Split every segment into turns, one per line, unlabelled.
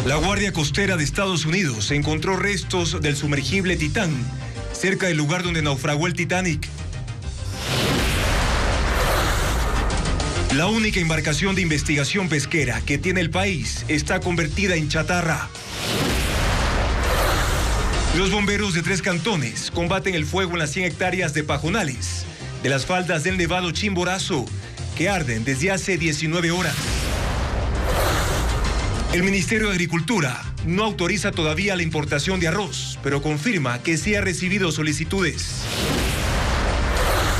La Guardia Costera de Estados Unidos encontró restos del sumergible Titán cerca del lugar donde naufragó el Titanic. La única embarcación de investigación pesquera que tiene el país está convertida en chatarra. Los bomberos de 3 cantones combaten el fuego en las 100 hectáreas de pajonales de las faldas del Nevado Chimborazo, que arden desde hace 19 horas. El Ministerio de Agricultura no autoriza todavía la importación de arroz, pero confirma que sí ha recibido solicitudes.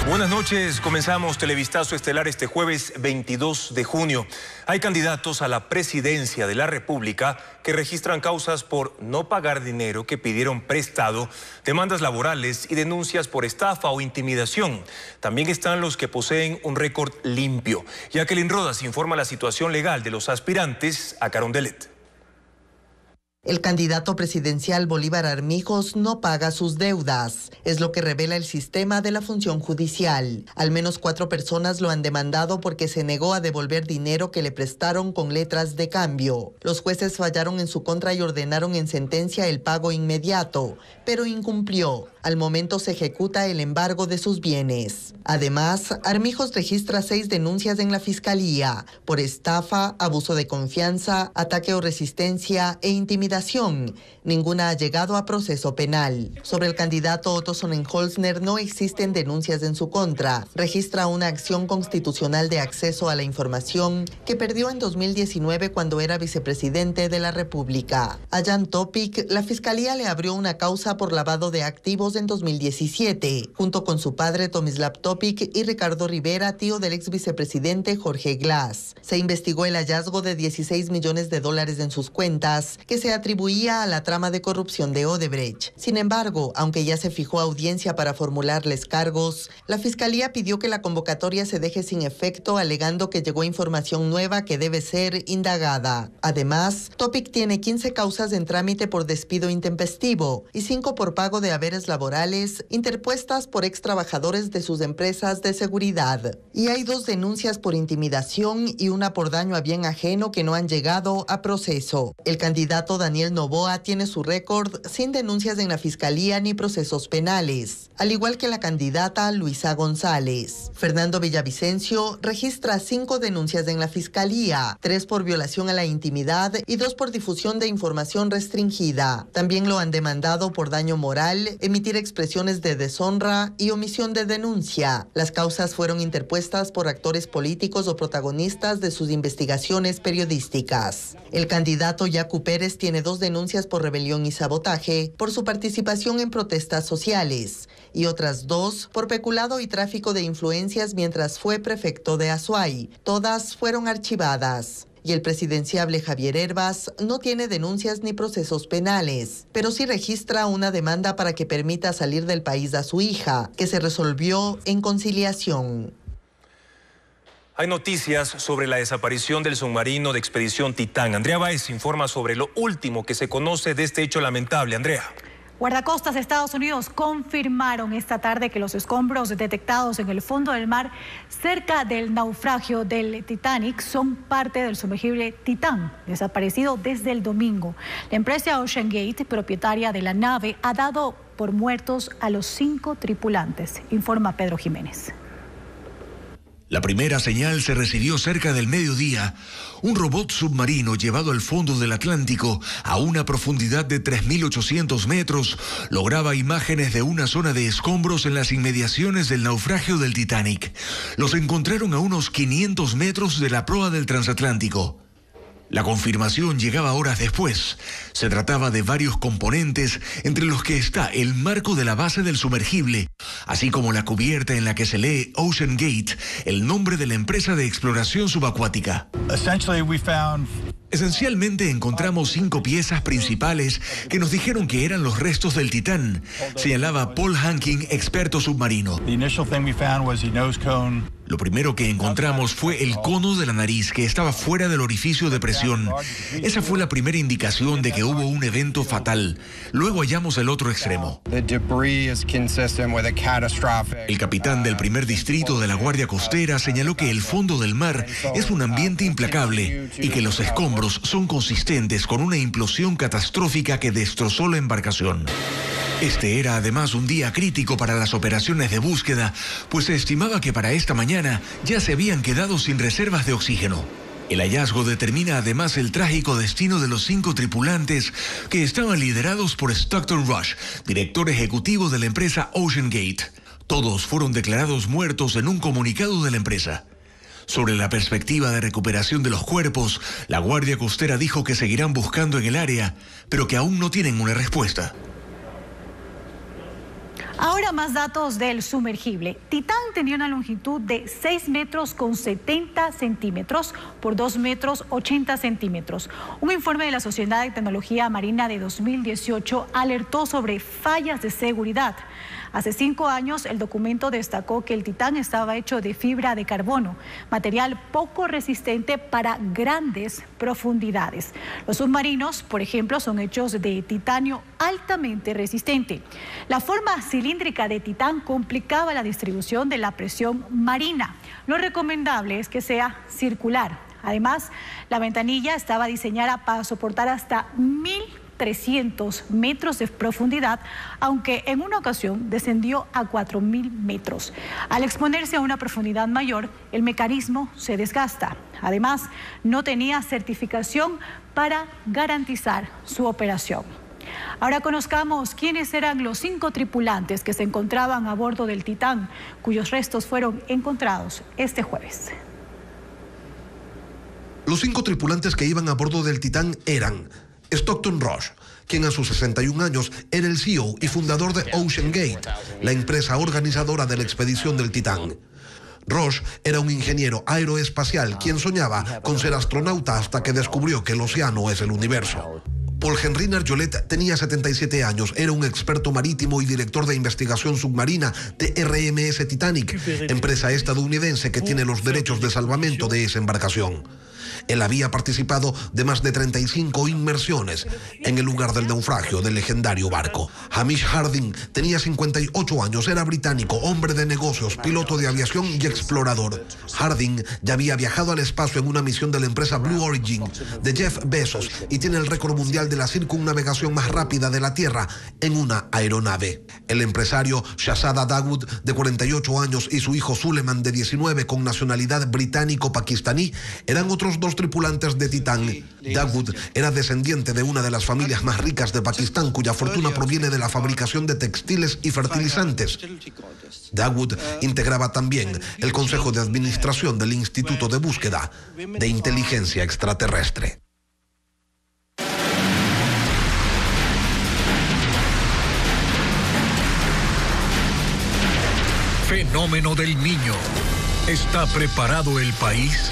Buenas noches, comenzamos Televistazo Estelar este jueves 22 de junio. Hay candidatos a la presidencia de la República que registran causas por no pagar dinero que pidieron prestado, demandas laborales y denuncias por estafa o intimidación. También están los que poseen un récord limpio. Jacqueline Rodas informa la situación legal de los aspirantes a Carondelet.
El candidato presidencial Bolívar Armijos no paga sus deudas, es lo que revela el sistema de la función judicial. Al menos 4 personas lo han demandado porque se negó a devolver dinero que le prestaron con letras de cambio. Los jueces fallaron en su contra y ordenaron en sentencia el pago inmediato, pero incumplió. Al momento se ejecuta el embargo de sus bienes. Además, Armijos registra 6 denuncias en la Fiscalía por estafa, abuso de confianza, ataque o resistencia e intimidación. Ninguna ha llegado a proceso penal. Sobre el candidato Otto Sonnenholzner no existen denuncias en su contra. Registra una acción constitucional de acceso a la información que perdió en 2019 cuando era vicepresidente de la República. A Jan Topic, la Fiscalía le abrió una causa por lavado de activos en 2017, junto con su padre Tomislav Topic y Ricardo Rivera, tío del ex vicepresidente Jorge Glass. Se investigó el hallazgo de $16 millones en sus cuentas, que se atribuía a la trama de corrupción de Odebrecht. Sin embargo, aunque ya se fijó audiencia para formularles cargos, la Fiscalía pidió que la convocatoria se deje sin efecto, alegando que llegó información nueva que debe ser indagada. Además, Topic tiene 15 causas en trámite por despido intempestivo y 5 por pago de haberes laborales interpuestas por ex trabajadores de sus empresas de seguridad. Y hay 2 denuncias por intimidación y una por daño a bien ajeno que no han llegado a proceso. El candidato Daniel Noboa tiene su récord sin denuncias en la Fiscalía ni procesos penales, al igual que la candidata Luisa González. Fernando Villavicencio registra 5 denuncias en la Fiscalía, 3 por violación a la intimidad y 2 por difusión de información restringida. También lo han demandado por daño moral, emitir expresiones de deshonra y omisión de denuncia. Las causas fueron interpuestas por actores políticos o protagonistas de sus investigaciones periodísticas. El candidato Yacu Pérez tiene 2 denuncias por rebelión y sabotaje por su participación en protestas sociales y otras 2 por peculado y tráfico de influencias mientras fue prefecto de Azuay. Todas fueron archivadas. Y el presidenciable Javier Hervas no tiene denuncias ni procesos penales, pero sí registra una demanda para que permita salir del país a su hija, que se resolvió en conciliación.
Hay noticias sobre la desaparición del submarino de expedición Titán. Andrea Báez informa sobre lo último que se conoce de este hecho lamentable. Andrea.
Guardacostas de Estados Unidos confirmaron esta tarde que los escombros detectados en el fondo del mar cerca del naufragio del Titanic son parte del sumergible Titán, desaparecido desde el domingo. La empresa OceanGate, propietaria de la nave, ha dado por muertos a los 5 tripulantes, informa Pedro Jiménez.
La primera señal se recibió cerca del mediodía. Un robot submarino llevado al fondo del Atlántico a una profundidad de 3.800 metros lograba imágenes de una zona de escombros en las inmediaciones del naufragio del Titanic. Los encontraron a unos 500 metros de la proa del transatlántico. La confirmación llegaba horas después. Se trataba de varios componentes, entre los que está el marco de la base del sumergible, así como la cubierta en la que se lee OceanGate, el nombre de la empresa de exploración subacuática. Esencialmente encontramos 5 piezas principales que nos dijeron que eran los restos del Titán, señalaba Paul Hanking, experto submarino. Lo primero que encontramos fue el cono de la nariz que estaba fuera del orificio de presión. Esa fue la primera indicación de que hubo un evento fatal. Luego hallamos el otro extremo. El capitán del primer distrito de la Guardia Costera señaló que el fondo del mar es un ambiente implacable y que los escombros son consistentes con una implosión catastrófica que destrozó la embarcación. Este era además un día crítico para las operaciones de búsqueda, pues se estimaba que para esta mañana ya se habían quedado sin reservas de oxígeno. El hallazgo determina además el trágico destino de los 5 tripulantes que estaban liderados por Stockton Rush, director ejecutivo de la empresa OceanGate. Todos fueron declarados muertos en un comunicado de la empresa. Sobre la perspectiva de recuperación de los cuerpos, la Guardia Costera dijo que seguirán buscando en el área, pero que aún no tienen una respuesta.
Ahora más datos del sumergible. Titán tenía una longitud de 6 metros con 70 centímetros por 2 metros 80 centímetros. Un informe de la Sociedad de Tecnología Marina de 2018 alertó sobre fallas de seguridad. Hace 5 años, el documento destacó que el Titán estaba hecho de fibra de carbono, material poco resistente para grandes profundidades. Los submarinos, por ejemplo, son hechos de titanio altamente resistente. La forma cilíndrica de Titán complicaba la distribución de la presión marina. Lo recomendable es que sea circular. Además, la ventanilla estaba diseñada para soportar hasta 1.300 metros de profundidad, aunque en una ocasión descendió a 4.000 metros. Al exponerse a una profundidad mayor, el mecanismo se desgasta. Además, no tenía certificación para garantizar su operación. Ahora conozcamos quiénes eran los 5 tripulantes que se encontraban a bordo del Titán, cuyos restos fueron encontrados este jueves.
Los 5 tripulantes que iban a bordo del Titán eran Stockton Rush, quien a sus 61 años era el CEO y fundador de OceanGate, la empresa organizadora de la expedición del Titán. Rush era un ingeniero aeroespacial quien soñaba con ser astronauta hasta que descubrió que el océano es el universo. Paul Henry Narjolet tenía 77 años, era un experto marítimo y director de investigación submarina de RMS Titanic, empresa estadounidense que tiene los derechos de salvamento de esa embarcación. Él había participado de más de 35 inmersiones en el lugar del naufragio del legendario barco. Hamish Harding tenía 58 años, era británico, hombre de negocios, piloto de aviación y explorador. Harding ya había viajado al espacio en una misión de la empresa Blue Origin de Jeff Bezos y tiene el récord mundial de la circunnavegación más rápida de la Tierra en una aeronave. El empresario Shahzada Dawood, de 48 años, y su hijo Suleiman, de 19, con nacionalidad británico-pakistaní, eran otros 2 tripulantes de Titán. Dawood era descendiente de una de las familias más ricas de Pakistán, cuya fortuna proviene de la fabricación de textiles y fertilizantes. Dawood integraba también el Consejo de Administración del Instituto de Búsqueda de Inteligencia Extraterrestre.
Fenómeno del Niño. ¿Está preparado el país?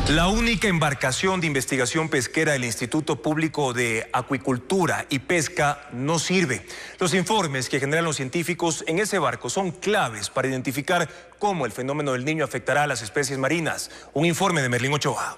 La única embarcación de investigación pesquera del Instituto Público de Acuicultura y Pesca no sirve. Los informes que generan los científicos en ese barco son claves para identificar cómo el fenómeno del Niño afectará a las especies marinas. Un informe de Merlín Ochoa.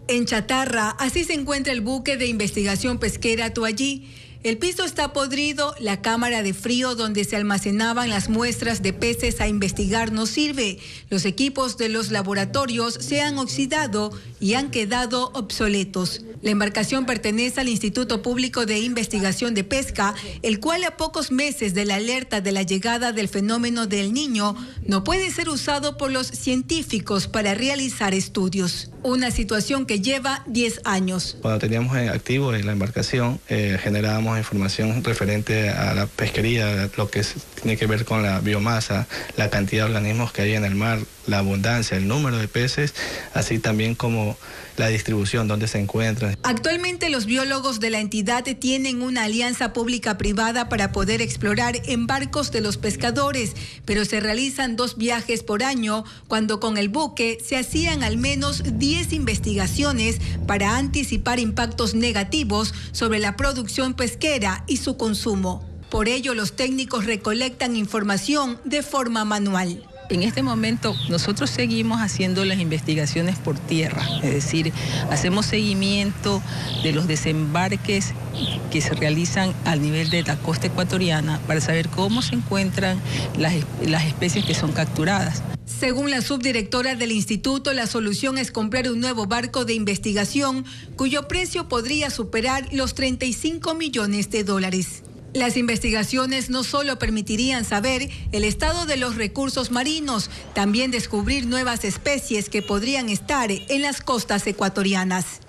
En chatarra, así se encuentra el buque de investigación pesquera Toallí. El piso está podrido, la cámara de frío donde se almacenaban las muestras de peces a investigar no sirve. Los equipos de los laboratorios se han oxidado y han quedado obsoletos. La embarcación pertenece al Instituto Público de Investigación de Pesca, el cual a pocos meses de la alerta de la llegada del fenómeno del Niño no puede ser usado por los científicos para realizar estudios. Una situación que lleva 10 años.
Cuando teníamos activo en la embarcación, generábamos información referente a la pesquería, lo que tiene que ver con la biomasa, la cantidad de organismos que hay en el mar, la abundancia, el número de peces, así también como la distribución, donde se encuentran.
Actualmente los biólogos de la entidad tienen una alianza pública-privada para poder explorar en barcos de los pescadores, pero se realizan 2 viajes por año, cuando con el buque se hacían al menos 10 investigaciones para anticipar impactos negativos sobre la producción pesquera y su consumo. Por ello, los técnicos recolectan información de forma manual.
En este momento nosotros seguimos haciendo las investigaciones por tierra, es decir, hacemos seguimiento de los desembarques que se realizan al nivel de la costa ecuatoriana para saber cómo se encuentran las especies que son capturadas.
Según la subdirectora del instituto, la solución es comprar un nuevo barco de investigación cuyo precio podría superar los $35 millones. Las investigaciones no solo permitirían saber el estado de los recursos marinos, también descubrir nuevas especies que podrían estar en las costas ecuatorianas.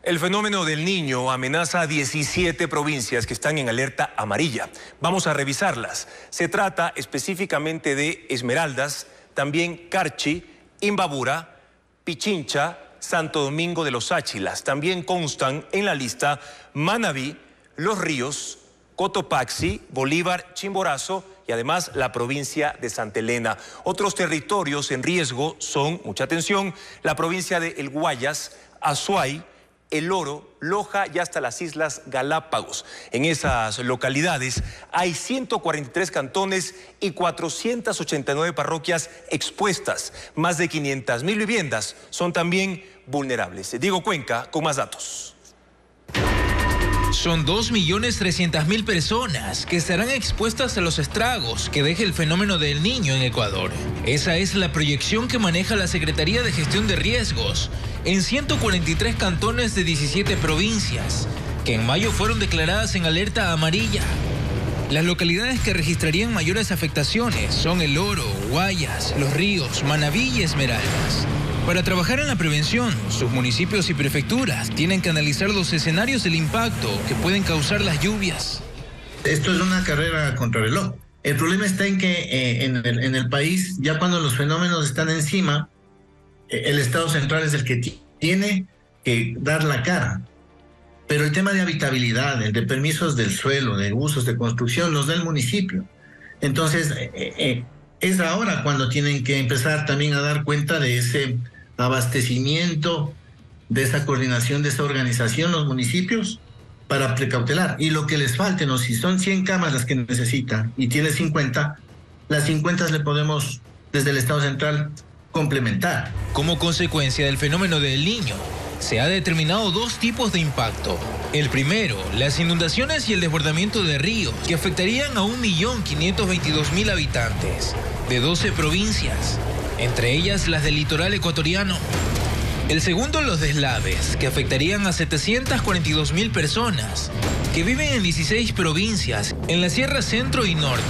El fenómeno del Niño amenaza a 17 provincias que están en alerta amarilla. Vamos a revisarlas. Se trata específicamente de Esmeraldas, también Carchi, Imbabura, Pichincha, Santo Domingo de los Áchilas. También constan en la lista Manabí, Los Ríos, Cotopaxi, Bolívar, Chimborazo y además la provincia de Santa Elena. Otros territorios en riesgo son, mucha atención, la provincia de El Guayas, Azuay, El Oro, Loja y hasta las Islas Galápagos. En esas localidades hay 143 cantones y 489 parroquias expuestas. Más de 500.000 viviendas son también vulnerables. Diego Cuenca con más datos.
Son 2.300.000 personas que estarán expuestas a los estragos que deje el fenómeno del Niño en Ecuador. Esa es la proyección que maneja la Secretaría de Gestión de Riesgos en 143 cantones de 17 provincias, que en mayo fueron declaradas en alerta amarilla. Las localidades que registrarían mayores afectaciones son El Oro, Guayas, Los Ríos, Manabí y Esmeraldas. Para trabajar en la prevención, sus municipios y prefecturas tienen que analizar los escenarios del impacto que pueden causar las lluvias.
Esto es una carrera contra reloj. El problema está en que en el país, ya cuando los fenómenos están encima, el Estado central es el que tiene que dar la cara. Pero el tema de habitabilidad, el de permisos del suelo, de usos de construcción, los del municipio. Entonces, es ahora cuando tienen que empezar también a dar cuenta de ese abastecimiento, de esa coordinación, de esa organización, los municipios, para precautelar. Y lo que les falte, ¿no? Si son 100 camas las que necesitan y tiene 50, las 50 le podemos, desde el Estado central, complementar.
Como consecuencia del fenómeno del Niño, se ha determinado dos tipos de impacto. El primero, las inundaciones y el desbordamiento de ríos, que afectarían a 1.522.000 habitantes de 12 provincias, entre ellas las del litoral ecuatoriano. El segundo, los deslaves, que afectarían a 742.000 personas, que viven en 16 provincias, en la Sierra Centro y Norte.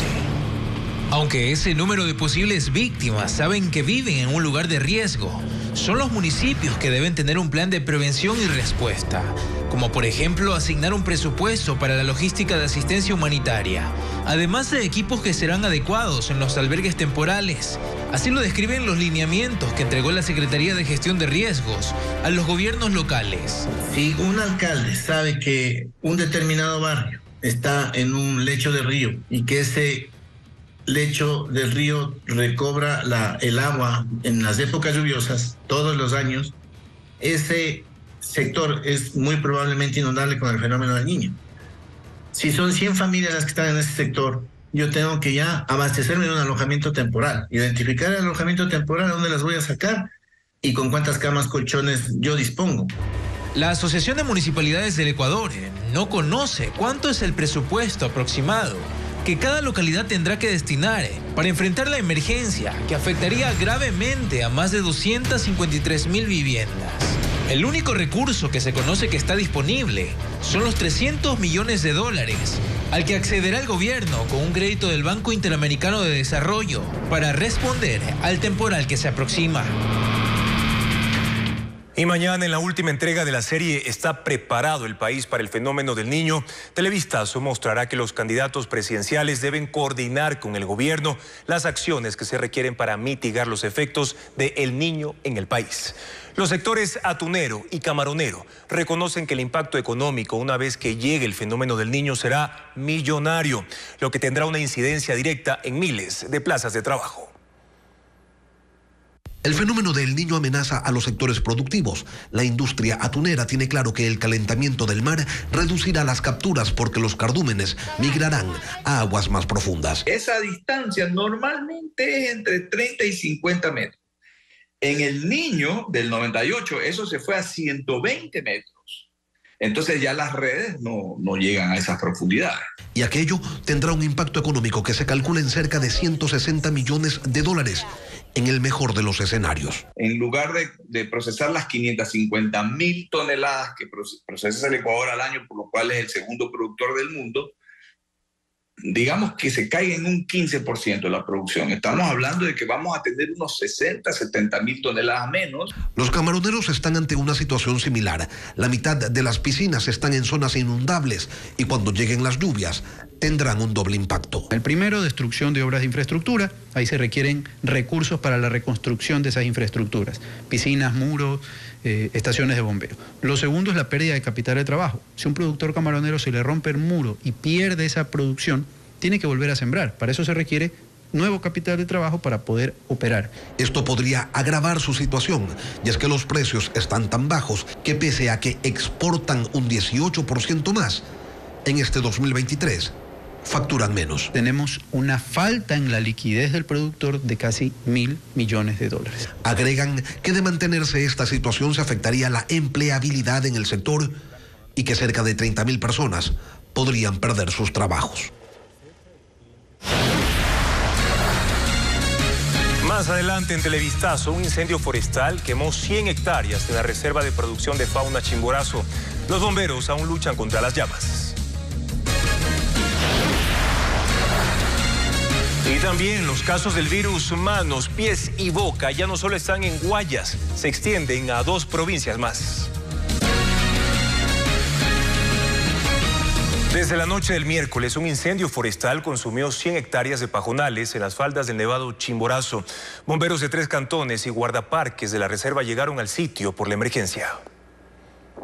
Aunque ese número de posibles víctimas saben que viven en un lugar de riesgo, son los municipios que deben tener un plan de prevención y respuesta, como por ejemplo asignar un presupuesto para la logística de asistencia humanitaria, además de equipos que serán adecuados en los albergues temporales. Así lo describen los lineamientos que entregó la Secretaría de Gestión de Riesgos a los gobiernos locales.
Si un alcalde sabe que un determinado barrio está en un lecho de río y que ese lecho del río recobra el agua en las épocas lluviosas todos los años, ese sector es muy probablemente inundable con el fenómeno del Niño. Si son 100 familias las que están en ese sector, yo tengo que ya abastecerme de un alojamiento temporal, identificar el alojamiento temporal, dónde las voy a sacar y con cuántas camas, colchones yo dispongo.
La Asociación de Municipalidades del Ecuador no conoce cuánto es el presupuesto aproximado que cada localidad tendrá que destinar para enfrentar la emergencia que afectaría gravemente a más de 253.000 viviendas. El único recurso que se conoce que está disponible son los $300 millones al que accederá el gobierno con un crédito del Banco Interamericano de Desarrollo para responder al temporal que se aproxima.
Y mañana, en la última entrega de la serie ¿Está preparado el país para el fenómeno del Niño?, Televistazo mostrará que los candidatos presidenciales deben coordinar con el gobierno las acciones que se requieren para mitigar los efectos de El Niño en el país. Los sectores atunero y camaronero reconocen que el impacto económico una vez que llegue el fenómeno del Niño será millonario, lo que tendrá una incidencia directa en miles de plazas de trabajo.
El fenómeno del Niño amenaza a los sectores productivos. La industria atunera tiene claro que el calentamiento del mar reducirá las capturas porque los cardúmenes migrarán a aguas más profundas.
Esa distancia normalmente es entre 30 y 50 metros. En el Niño del 98 eso se fue a 120 metros. Entonces ya las redes no llegan a esas profundidades.
Y aquello tendrá un impacto económico que se calcula en cerca de 160 millones de dólares. En el mejor de los escenarios.
En lugar de procesar las 550.000 toneladas que procesa el Ecuador al año, por lo cual es el segundo productor del mundo, digamos que se caiga en un 15% la producción. Estamos hablando de que vamos a tener unos 70.000 toneladas menos.
Los camaroneros están ante una situación similar. La mitad de las piscinas están en zonas inundables y cuando lleguen las lluvias tendrán un doble impacto.
El primero, destrucción de obras de infraestructura. Ahí se requieren recursos para la reconstrucción de esas infraestructuras. Piscinas, muros, estaciones de bombeo. Lo segundo es la pérdida de capital de trabajo. Si a un productor camaronero se le rompe el muro y pierde esa producción, tiene que volver a sembrar. Para eso se requiere nuevo capital de trabajo para poder operar.
Esto podría agravar su situación, y es que los precios están tan bajos que pese a que exportan un 18% más, en este 2023 facturan menos.
Tenemos una falta en la liquidez del productor de casi $1.000 millones.
Agregan que de mantenerse esta situación se afectaría la empleabilidad en el sector y que cerca de 30.000 personas podrían perder sus trabajos.
Más adelante en Televistazo, un incendio forestal quemó 100 hectáreas de la reserva de producción de fauna Chimborazo. Los bomberos aún luchan contra las llamas. Y también los casos del virus manos, pies y boca ya no solo están en Guayas, se extienden a 2 provincias más. Desde la noche del miércoles, un incendio forestal consumió 100 hectáreas de pajonales en las faldas del Nevado Chimborazo. Bomberos de 3 cantones y guardaparques de la reserva llegaron al sitio por la emergencia.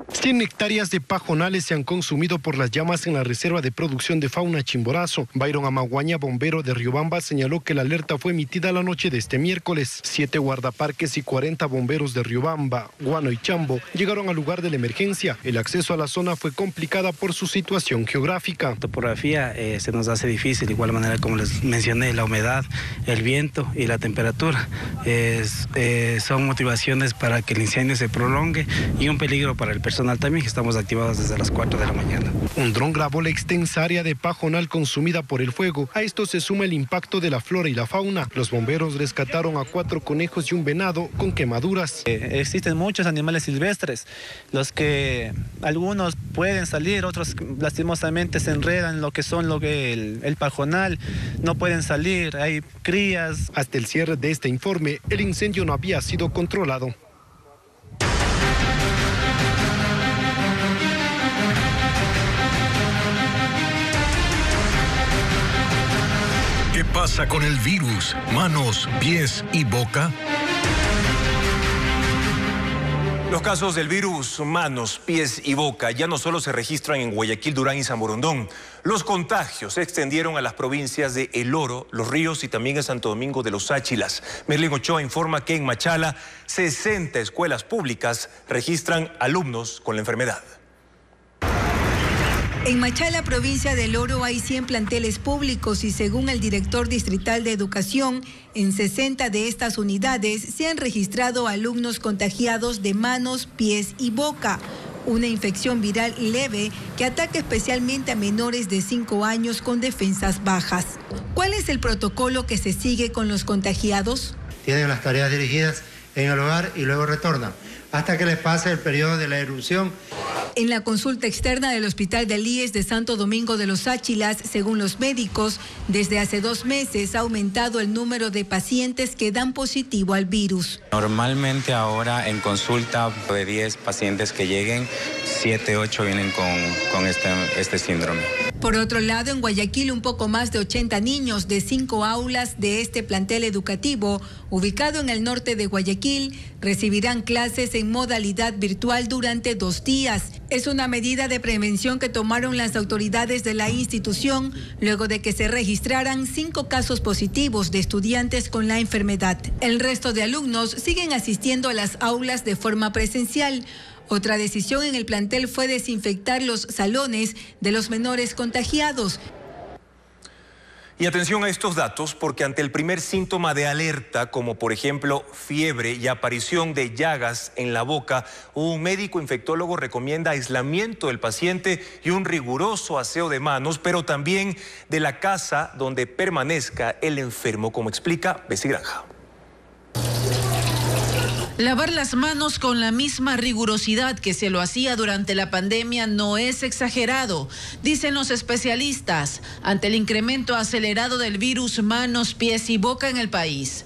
100 hectáreas de pajonales se han consumido por las llamas en la reserva de producción de fauna Chimborazo. Byron Amaguaña, bombero de Riobamba, señaló que la alerta fue emitida la noche de este miércoles. 7 guardaparques y 40 bomberos de Riobamba, Guano y Chambo llegaron al lugar de la emergencia. El acceso a la zona fue complicada por su situación geográfica.
La topografía se nos hace difícil, de igual manera como les mencioné, la humedad, el viento y la temperatura. Son motivaciones para que el incendio se prolongue y un peligro para el personal también, que estamos activados desde las 4 de la mañana.
Un dron grabó la extensa área de pajonal consumida por el fuego. A esto se suma el impacto de la flora y la fauna. Los bomberos rescataron a 4 conejos y un venado con quemaduras.
Existen muchos animales silvestres, los que algunos pueden salir, otros lastimosamente se enredan en lo que son el pajonal, no pueden salir, hay crías.
Hasta el cierre de este informe, el incendio no había sido controlado.
¿Qué pasa con el virus? Manos, pies y boca.
Los casos del virus manos, pies y boca ya no solo se registran en Guayaquil, Durán y San Borondón. Los contagios se extendieron a las provincias de El Oro, Los Ríos y también a Santo Domingo de los Áchilas. Merlin Ochoa informa que en Machala 60 escuelas públicas registran alumnos con la enfermedad.
En Machala, provincia del Oro, hay 100 planteles públicos y según el director distrital de educación, en 60 de estas unidades se han registrado alumnos contagiados de manos, pies y boca, una infección viral leve que ataca especialmente a menores de 5 años con defensas bajas. ¿Cuál es el protocolo que se sigue con los contagiados?
Tienen las tareas dirigidas en el hogar y luego retornan hasta que les pase el periodo de la erupción.
En la consulta externa del Hospital del IES de Santo Domingo de los Áchilas, según los médicos, desde hace 2 meses ha aumentado el número de pacientes que dan positivo al virus.
Normalmente ahora en consulta de 10 pacientes que lleguen, 7, 8 vienen con este síndrome.
Por otro lado, en Guayaquil, un poco más de 80 niños de 5 aulas de este plantel educativo, ubicado en el norte de Guayaquil, recibirán clases en modalidad virtual durante 2 días. Es una medida de prevención que tomaron las autoridades de la institución luego de que se registraran 5 casos positivos de estudiantes con la enfermedad. El resto de alumnos siguen asistiendo a las aulas de forma presencial. Otra decisión en el plantel fue desinfectar los salones de los menores contagiados.
Y atención a estos datos, porque ante el primer síntoma de alerta, como por ejemplo fiebre y aparición de llagas en la boca, un médico infectólogo recomienda aislamiento del paciente y un riguroso aseo de manos, pero también de la casa donde permanezca el enfermo, como explica Bessie Granja.
Lavar las manos con la misma rigurosidad que se lo hacía durante la pandemia no es exagerado, dicen los especialistas, ante el incremento acelerado del virus manos, pies y boca en el país.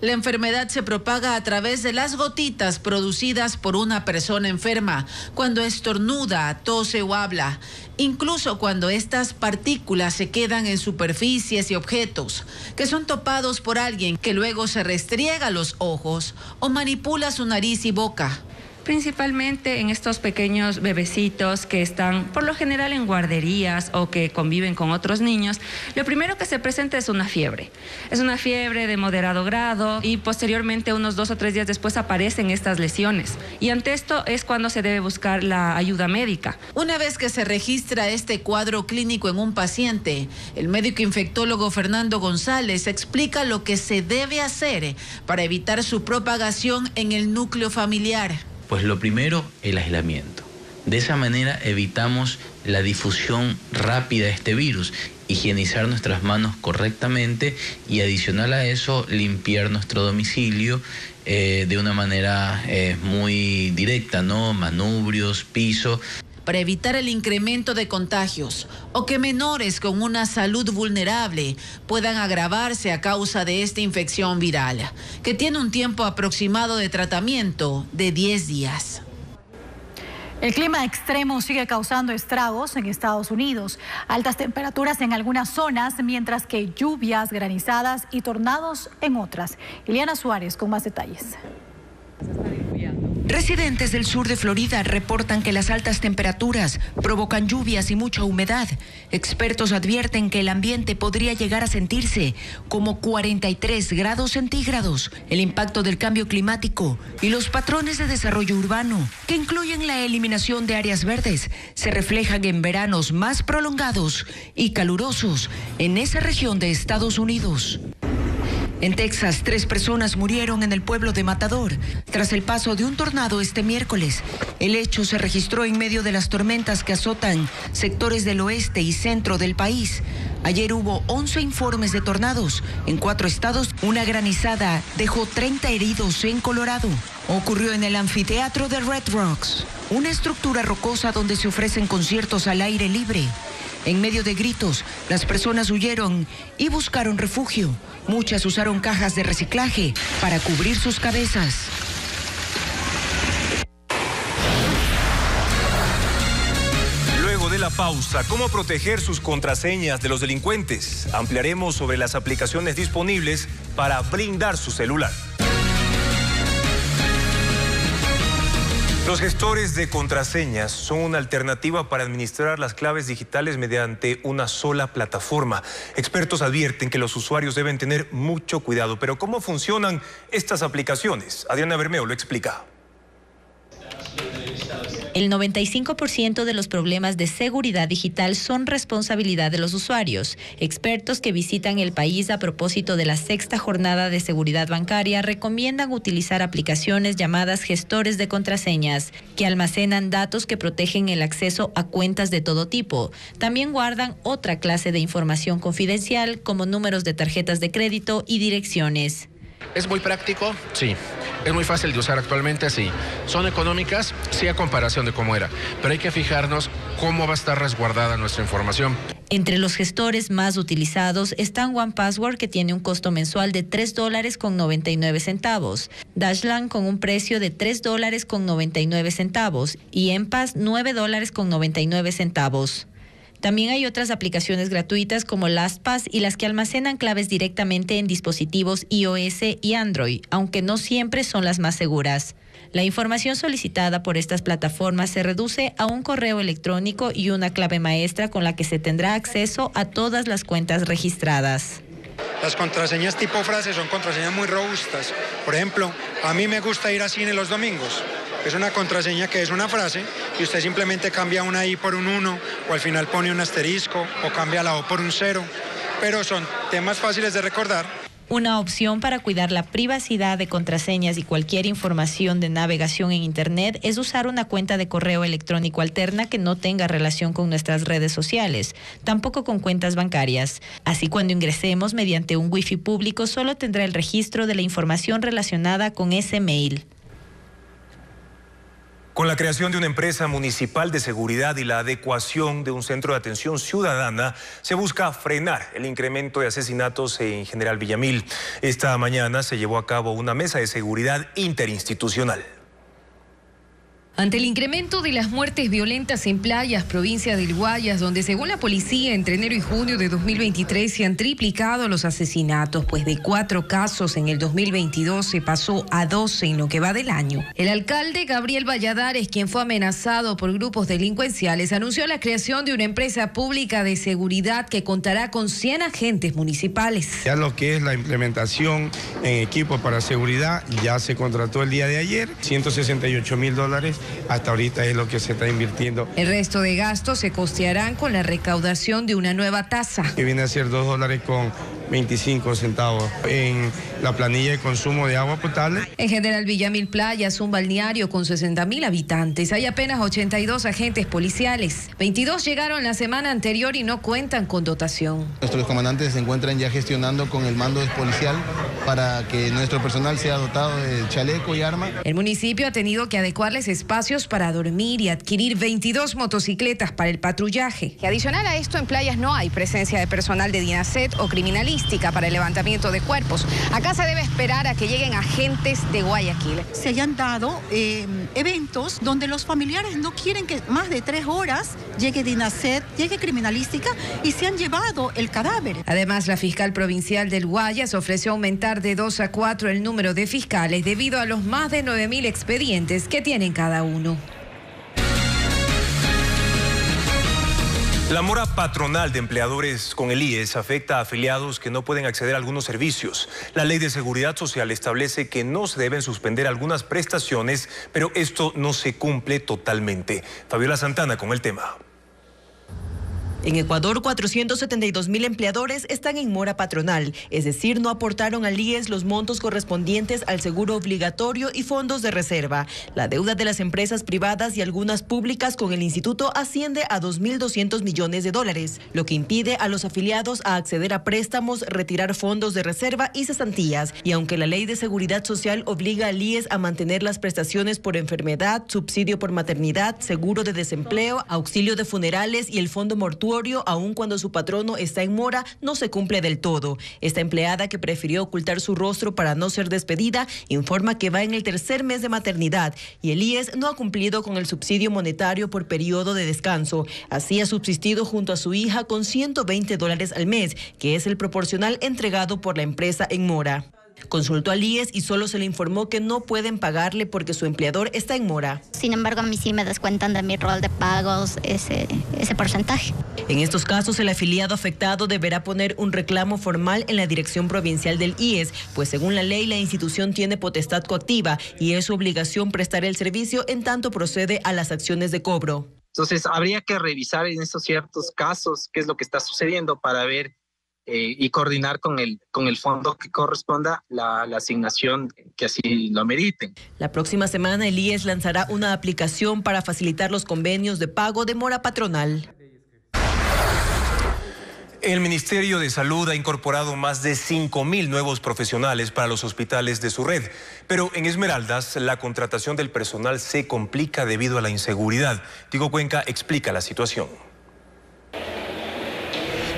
La enfermedad se propaga a través de las gotitas producidas por una persona enferma, cuando estornuda, tose o habla, incluso cuando estas partículas se quedan en superficies y objetos, que son topados por alguien que luego se restriega los ojos o manipula su nariz y boca.
Principalmente en estos pequeños bebecitos que están por lo general en guarderías o que conviven con otros niños, lo primero que se presenta es una fiebre. Es una fiebre de moderado grado y posteriormente, unos 2 o 3 días después, aparecen estas lesiones. Y ante esto es cuando se debe buscar la ayuda médica.
Una vez que se registra este cuadro clínico en un paciente, el médico infectólogo Fernando González explica lo que se debe hacer para evitar su propagación en el núcleo familiar.
Pues lo primero, el aislamiento. De esa manera evitamos la difusión rápida de este virus, higienizar nuestras manos correctamente y adicional a eso, limpiar nuestro domicilio de una manera muy directa, ¿no? Manubrios, piso.
Para evitar el incremento de contagios o que menores con una salud vulnerable puedan agravarse a causa de esta infección viral, que tiene un tiempo aproximado de tratamiento de 10 días.
El clima extremo sigue causando estragos en Estados Unidos. Altas temperaturas en algunas zonas, mientras que lluvias, granizadas y tornados en otras. Ileana Suárez con más detalles.
Residentes del sur de Florida reportan que las altas temperaturas provocan lluvias y mucha humedad. Expertos advierten que el ambiente podría llegar a sentirse como 43 grados centígrados. El impacto del cambio climático y los patrones de desarrollo urbano, que incluyen la eliminación de áreas verdes, se reflejan en veranos más prolongados y calurosos en esa región de Estados Unidos. En Texas, 3 personas murieron en el pueblo de Matador tras el paso de un tornado este miércoles. El hecho se registró en medio de las tormentas que azotan sectores del oeste y centro del país. Ayer hubo 11 informes de tornados en 4 estados. Una granizada dejó 30 heridos en Colorado. Ocurrió en el anfiteatro de Red Rocks, una estructura rocosa donde se ofrecen conciertos al aire libre. En medio de gritos, las personas huyeron y buscaron refugio. Muchas usaron cajas de reciclaje para cubrir sus cabezas.
Luego de la pausa, ¿cómo proteger sus contraseñas de los delincuentes? Ampliaremos sobre las aplicaciones disponibles para blindar su celular. Los gestores de contraseñas son una alternativa para administrar las claves digitales mediante una sola plataforma. Expertos advierten que los usuarios deben tener mucho cuidado. Pero ¿cómo funcionan estas aplicaciones? Adriana Bermeo lo explica.
El 95% de los problemas de seguridad digital son responsabilidad de los usuarios. Expertos que visitan el país a propósito de la 6ª jornada de seguridad bancaria recomiendan utilizar aplicaciones llamadas gestores de contraseñas, que almacenan datos que protegen el acceso a cuentas de todo tipo. También guardan otra clase de información confidencial, como números de tarjetas de crédito y direcciones.
¿Es muy práctico? Sí. ¿Es muy fácil de usar actualmente? Sí. ¿Son económicas? Sí, a comparación de cómo era. Pero hay que fijarnos cómo va a estar resguardada nuestra información.
Entre los gestores más utilizados están OnePassword, que tiene un costo mensual de $3.99, Dashlane con un precio de $3.99 y Enpass $9.99. También hay otras aplicaciones gratuitas como LastPass y las que almacenan claves directamente en dispositivos iOS y Android, aunque no siempre son las más seguras. La información solicitada por estas plataformas se reduce a un correo electrónico y una clave maestra con la que se tendrá acceso a todas las cuentas registradas.
Las contraseñas tipo frase son contraseñas muy robustas. Por ejemplo, a mí me gusta ir al cine los domingos. Es una contraseña que es una frase y usted simplemente cambia una I por un 1 o al final pone un asterisco o cambia la O por un 0. Pero son temas fáciles de recordar.
Una opción para cuidar la privacidad de contraseñas y cualquier información de navegación en Internet es usar una cuenta de correo electrónico alterna que no tenga relación con nuestras redes sociales, tampoco con cuentas bancarias. Así, cuando ingresemos mediante un Wi-Fi público, solo tendrá el registro de la información relacionada con ese mail.
Con la creación de una empresa municipal de seguridad y la adecuación de un centro de atención ciudadana, se busca frenar el incremento de asesinatos en General Villamil. Esta mañana se llevó a cabo una mesa de seguridad interinstitucional.
Ante el incremento de las muertes violentas en playas, provincia del Guayas, donde según la policía entre enero y junio de 2023 se han triplicado los asesinatos, pues de 4 casos en el 2022 se pasó a 12 en lo que va del año. El alcalde Gabriel Valladares, quien fue amenazado por grupos delincuenciales, anunció la creación de una empresa pública de seguridad que contará con 100 agentes municipales.
Ya lo que es la implementación en equipo para seguridad ya se contrató el día de ayer, $168.000. Hasta ahorita es lo que se está invirtiendo.
El resto de gastos se costearán con la recaudación de una nueva tasa.
Que viene a ser $2.25 en la planilla de consumo de agua potable.
En General Villamil Playas, un balneario con 60.000 habitantes, hay apenas 82 agentes policiales. 22 llegaron la semana anterior y no cuentan con dotación.
Nuestros comandantes se encuentran ya gestionando con el mando policial para que nuestro personal sea dotado de chaleco y arma.
El municipio ha tenido que adecuarles espacios para dormir y adquirir 22 motocicletas para el patrullaje.
Y adicional a esto, en playas no hay presencia de personal de DINASET o criminalística para el levantamiento de cuerpos. Acá se debe esperar a que lleguen agentes de Guayaquil.
Se hayan dado eventos donde los familiares no quieren que más de 3 horas llegue DINASET, llegue criminalística y se han llevado el cadáver.
Además, la fiscal provincial del Guayas ofreció aumentar de 2 a 4 el número de fiscales debido a los más de 9.000 expedientes que tienen cada uno.
La mora patronal de empleadores con el IES afecta a afiliados que no pueden acceder a algunos servicios. La Ley de Seguridad Social establece que no se deben suspender algunas prestaciones, pero esto no se cumple totalmente. Fabiola Santana con el tema.
En Ecuador, 472.000 empleadores están en mora patronal, es decir, no aportaron al IES los montos correspondientes al seguro obligatorio y fondos de reserva. La deuda de las empresas privadas y algunas públicas con el instituto asciende a $2.200 millones, lo que impide a los afiliados a acceder a préstamos, retirar fondos de reserva y cesantías. Y aunque la Ley de Seguridad Social obliga al IES a mantener las prestaciones por enfermedad, subsidio por maternidad, seguro de desempleo, auxilio de funerales y el fondo mortuorio, aun cuando su patrono está en mora, no se cumple del todo. Esta empleada, que prefirió ocultar su rostro para no ser despedida, informa que va en el 3er mes de maternidad y el IES no ha cumplido con el subsidio monetario por periodo de descanso. Así ha subsistido junto a su hija con $120 al mes, que es el proporcional entregado por la empresa en mora. Consultó al IES y solo se le informó que no pueden pagarle porque su empleador está en mora.
Sin embargo, a mí sí me descuentan de mi rol de pagos ese porcentaje.
En estos casos, el afiliado afectado deberá poner un reclamo formal en la Dirección Provincial del IES, pues según la ley, la institución tiene potestad coactiva y es su obligación prestar el servicio en tanto procede a las acciones de cobro.
Entonces, habría que revisar en estos ciertos casos qué es lo que está sucediendo para ver y coordinar con el fondo que corresponda la asignación que así lo meriten.
La próxima semana el IES lanzará una aplicación para facilitar los convenios de pago de mora patronal.
El Ministerio de Salud ha incorporado más de 5.000 nuevos profesionales para los hospitales de su red, pero en Esmeraldas la contratación del personal se complica debido a la inseguridad. Diego Cuenca explica la situación.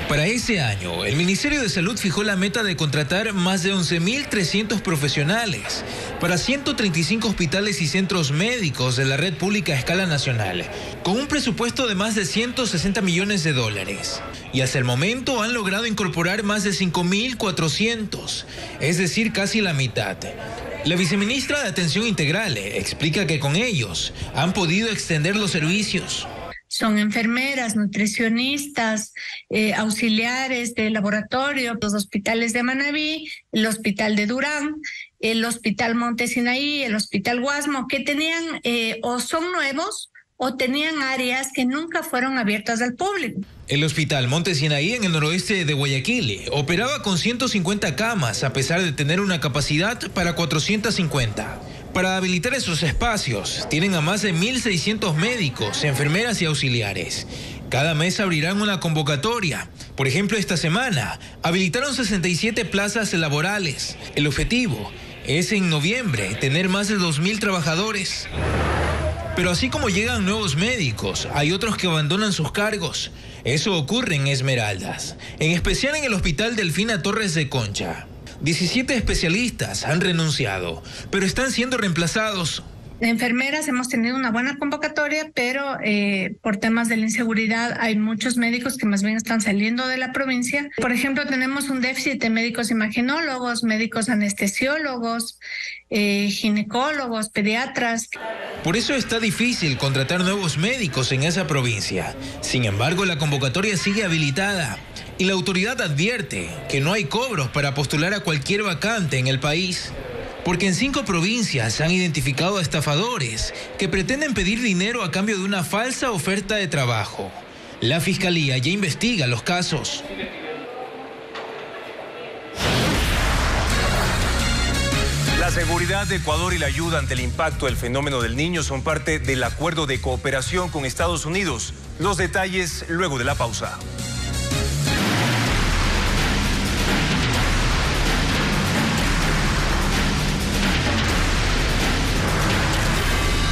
Para ese año, el Ministerio de Salud fijó la meta de contratar más de 11.300 profesionales, para 135 hospitales y centros médicos de la red pública a escala nacional, con un presupuesto de más de 160 millones de dólares. Y hasta el momento han logrado incorporar más de 5.400, es decir, casi la mitad. La viceministra de Atención Integral explica que con ellos han podido extender los servicios.
Son enfermeras, nutricionistas, auxiliares de laboratorio, los hospitales de Manabí, el hospital de Durán, el hospital Monte Sinaí, el hospital Guasmo, que tenían o son nuevos o tenían áreas que nunca fueron abiertas al público.
El hospital Monte Sinaí, en el noroeste de Guayaquil, operaba con 150 camas, a pesar de tener una capacidad para 450. Para habilitar esos espacios, tienen a más de 1.600 médicos, enfermeras y auxiliares. Cada mes abrirán una convocatoria. Por ejemplo, esta semana habilitaron 67 plazas laborales. El objetivo es en noviembre tener más de 2.000 trabajadores. Pero así como llegan nuevos médicos, hay otros que abandonan sus cargos. Eso ocurre en Esmeraldas, en especial en el Hospital Delfina Torres de Concha. 17 especialistas han renunciado, pero están siendo reemplazados.
De enfermeras hemos tenido una buena convocatoria, pero por temas de la inseguridad hay muchos médicos que más bien están saliendo de la provincia. Por ejemplo, tenemos un déficit de médicos imagenólogos, médicos anestesiólogos, ginecólogos, pediatras.
Por eso está difícil contratar nuevos médicos en esa provincia. Sin embargo, la convocatoria sigue habilitada. Y la autoridad advierte que no hay cobros para postular a cualquier vacante en el país. Porque en 5 provincias han identificado a estafadores que pretenden pedir dinero a cambio de una falsa oferta de trabajo. La Fiscalía ya investiga los casos.
La seguridad de Ecuador y la ayuda ante el impacto del fenómeno del Niño son parte del acuerdo de cooperación con Estados Unidos. Los detalles luego de la pausa.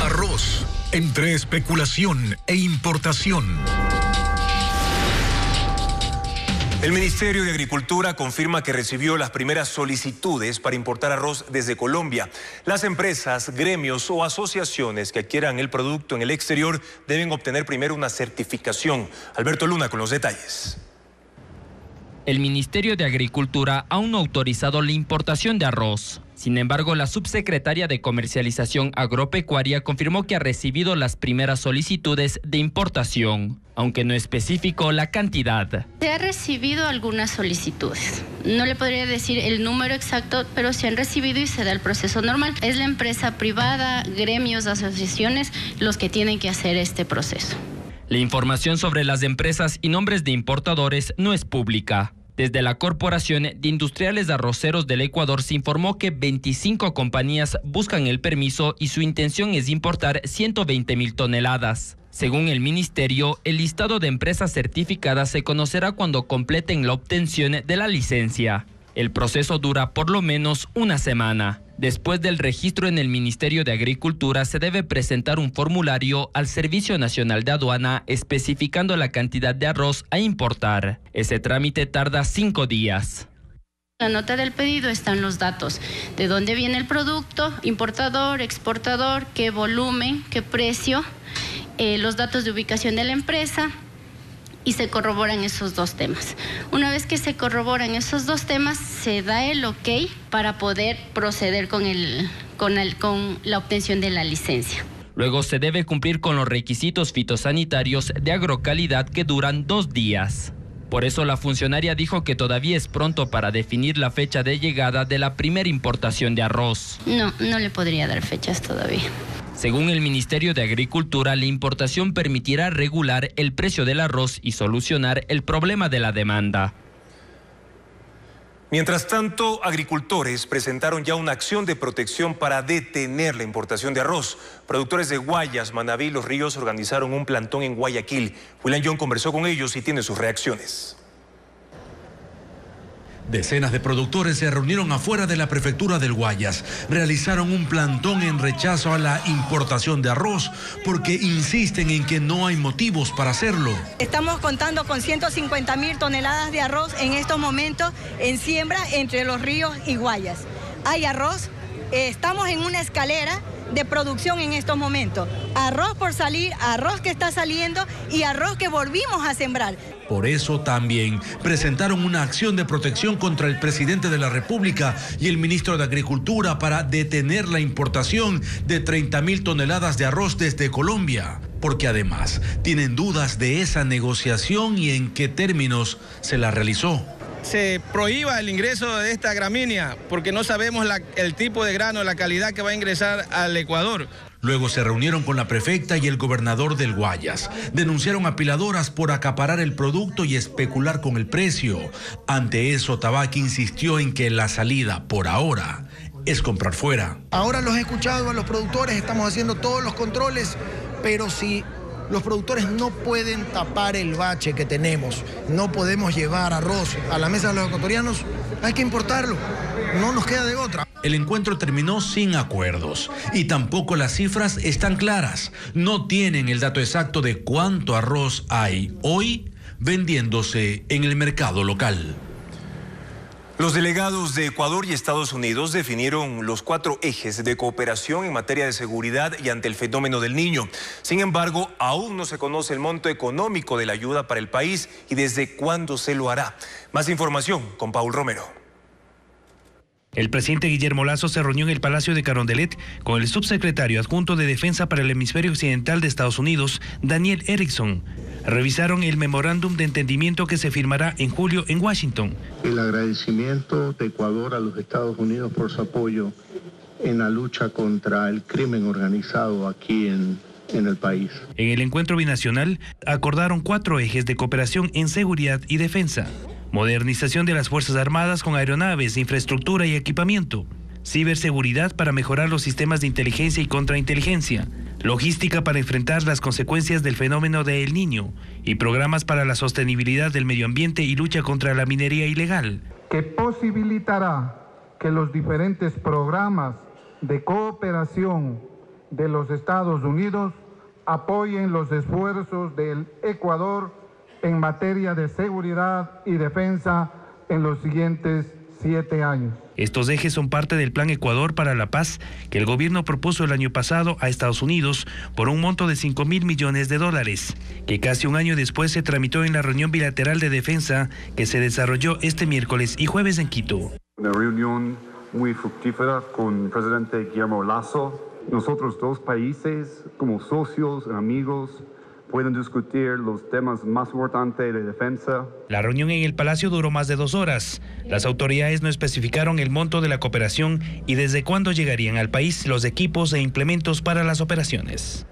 Arroz, entre especulación e importación.
El Ministerio de Agricultura confirma que recibió las primeras solicitudes para importar arroz desde Colombia. Las empresas, gremios o asociaciones que adquieran el producto en el exterior deben obtener primero una certificación. Alberto Luna con los detalles.
El Ministerio de Agricultura aún no ha autorizado la importación de arroz. Sin embargo, la subsecretaria de Comercialización Agropecuaria confirmó que ha recibido las primeras solicitudes de importación, aunque no especificó la cantidad.
Se ha recibido algunas solicitudes. No le podría decir el número exacto, pero se han recibido y se da el proceso normal. Es la empresa privada, gremios, asociaciones los que tienen que hacer este proceso.
La información sobre las empresas y nombres de importadores no es pública. Desde la Corporación de Industriales Arroceros del Ecuador se informó que 25 compañías buscan el permiso y su intención es importar 120.000 toneladas. Según el ministerio, el listado de empresas certificadas se conocerá cuando completen la obtención de la licencia. El proceso dura por lo menos una semana. Después del registro en el Ministerio de Agricultura, se debe presentar un formulario al Servicio Nacional de Aduana especificando la cantidad de arroz a importar. Ese trámite tarda 5 días.
En la nota del pedido están los datos de dónde viene el producto, importador, exportador, qué volumen, qué precio, los datos de ubicación de la empresa, y se corroboran esos 2 temas. Una vez que se corroboran esos 2 temas, se da el ok para poder proceder con la obtención de la licencia.
Luego se debe cumplir con los requisitos fitosanitarios de agrocalidad que duran 2 días. Por eso la funcionaria dijo que todavía es pronto para definir la fecha de llegada de la primera importación de arroz.
No le podría dar fechas todavía.
Según el Ministerio de Agricultura, la importación permitirá regular el precio del arroz y solucionar el problema de la demanda.
Mientras tanto, agricultores presentaron ya una acción de protección para detener la importación de arroz. Productores de Guayas, Manabí y Los Ríos organizaron un plantón en Guayaquil. William John conversó con ellos y tiene sus reacciones.
Decenas de productores se reunieron afuera de la prefectura del Guayas. Realizaron un plantón en rechazo a la importación de arroz porque insisten en que no hay motivos para hacerlo.
Estamos contando con 150.000 toneladas de arroz en estos momentos en siembra entre Los Ríos y Guayas. Hay arroz, estamos en una escalera de producción en estos momentos. Arroz por salir, arroz que está saliendo y arroz que volvimos a sembrar.
Por eso también presentaron una acción de protección contra el presidente de la República y el ministro de Agricultura para detener la importación de 30.000 toneladas de arroz desde Colombia, porque además tienen dudas de esa negociación y en qué términos se la realizó.
Se prohíba el ingreso de esta gramínea porque no sabemos el tipo de grano, la calidad que va a ingresar al Ecuador.
Luego se reunieron con la prefecta y el gobernador del Guayas. Denunciaron apiladoras por acaparar el producto y especular con el precio. Ante eso, Tabac insistió en que la salida, por ahora, es comprar fuera.
Ahora los he escuchado a los productores, estamos haciendo todos los controles, pero si los productores no pueden tapar el bache que tenemos, no podemos llevar arroz a la mesa de los ecuatorianos, hay que importarlo, no nos queda de otra.
El encuentro terminó sin acuerdos y tampoco las cifras están claras. No tienen el dato exacto de cuánto arroz hay hoy vendiéndose en el mercado local.
Los delegados de Ecuador y Estados Unidos definieron los 4 ejes de cooperación en materia de seguridad y ante el fenómeno del Niño. Sin embargo, aún no se conoce el monto económico de la ayuda para el país y desde cuándo se lo hará. Más información con Paul Romero.
El presidente Guillermo Lasso se reunió en el Palacio de Carondelet con el subsecretario adjunto de Defensa para el Hemisferio Occidental de Estados Unidos, Daniel Erickson. Revisaron el memorándum de entendimiento que se firmará en julio en Washington.
El agradecimiento de Ecuador a los Estados Unidos por su apoyo en la lucha contra el crimen organizado aquí en el país.
En el encuentro binacional acordaron 4 ejes de cooperación en seguridad y defensa. Modernización de las Fuerzas Armadas con aeronaves, infraestructura y equipamiento. Ciberseguridad para mejorar los sistemas de inteligencia y contrainteligencia. Logística para enfrentar las consecuencias del fenómeno de El Niño. Y programas para la sostenibilidad del medio ambiente y lucha contra la minería ilegal.
Que posibilitará que los diferentes programas de cooperación de los Estados Unidos apoyen los esfuerzos del Ecuador en materia de seguridad y defensa en los siguientes 7 años.
Estos ejes son parte del Plan Ecuador para la Paz que el gobierno propuso el año pasado a Estados Unidos por un monto de $5.000 millones, que casi un año después se tramitó en la reunión bilateral de defensa que se desarrolló este miércoles y jueves en Quito.
Una reunión muy fructífera con el presidente Guillermo Lasso. Nosotros 2 países, como socios, amigos, pueden discutir los temas más importantes de defensa.
La reunión en el Palacio duró más de 2 horas. Las autoridades no especificaron el monto de la cooperación y desde cuándo llegarían al país los equipos e implementos para las operaciones.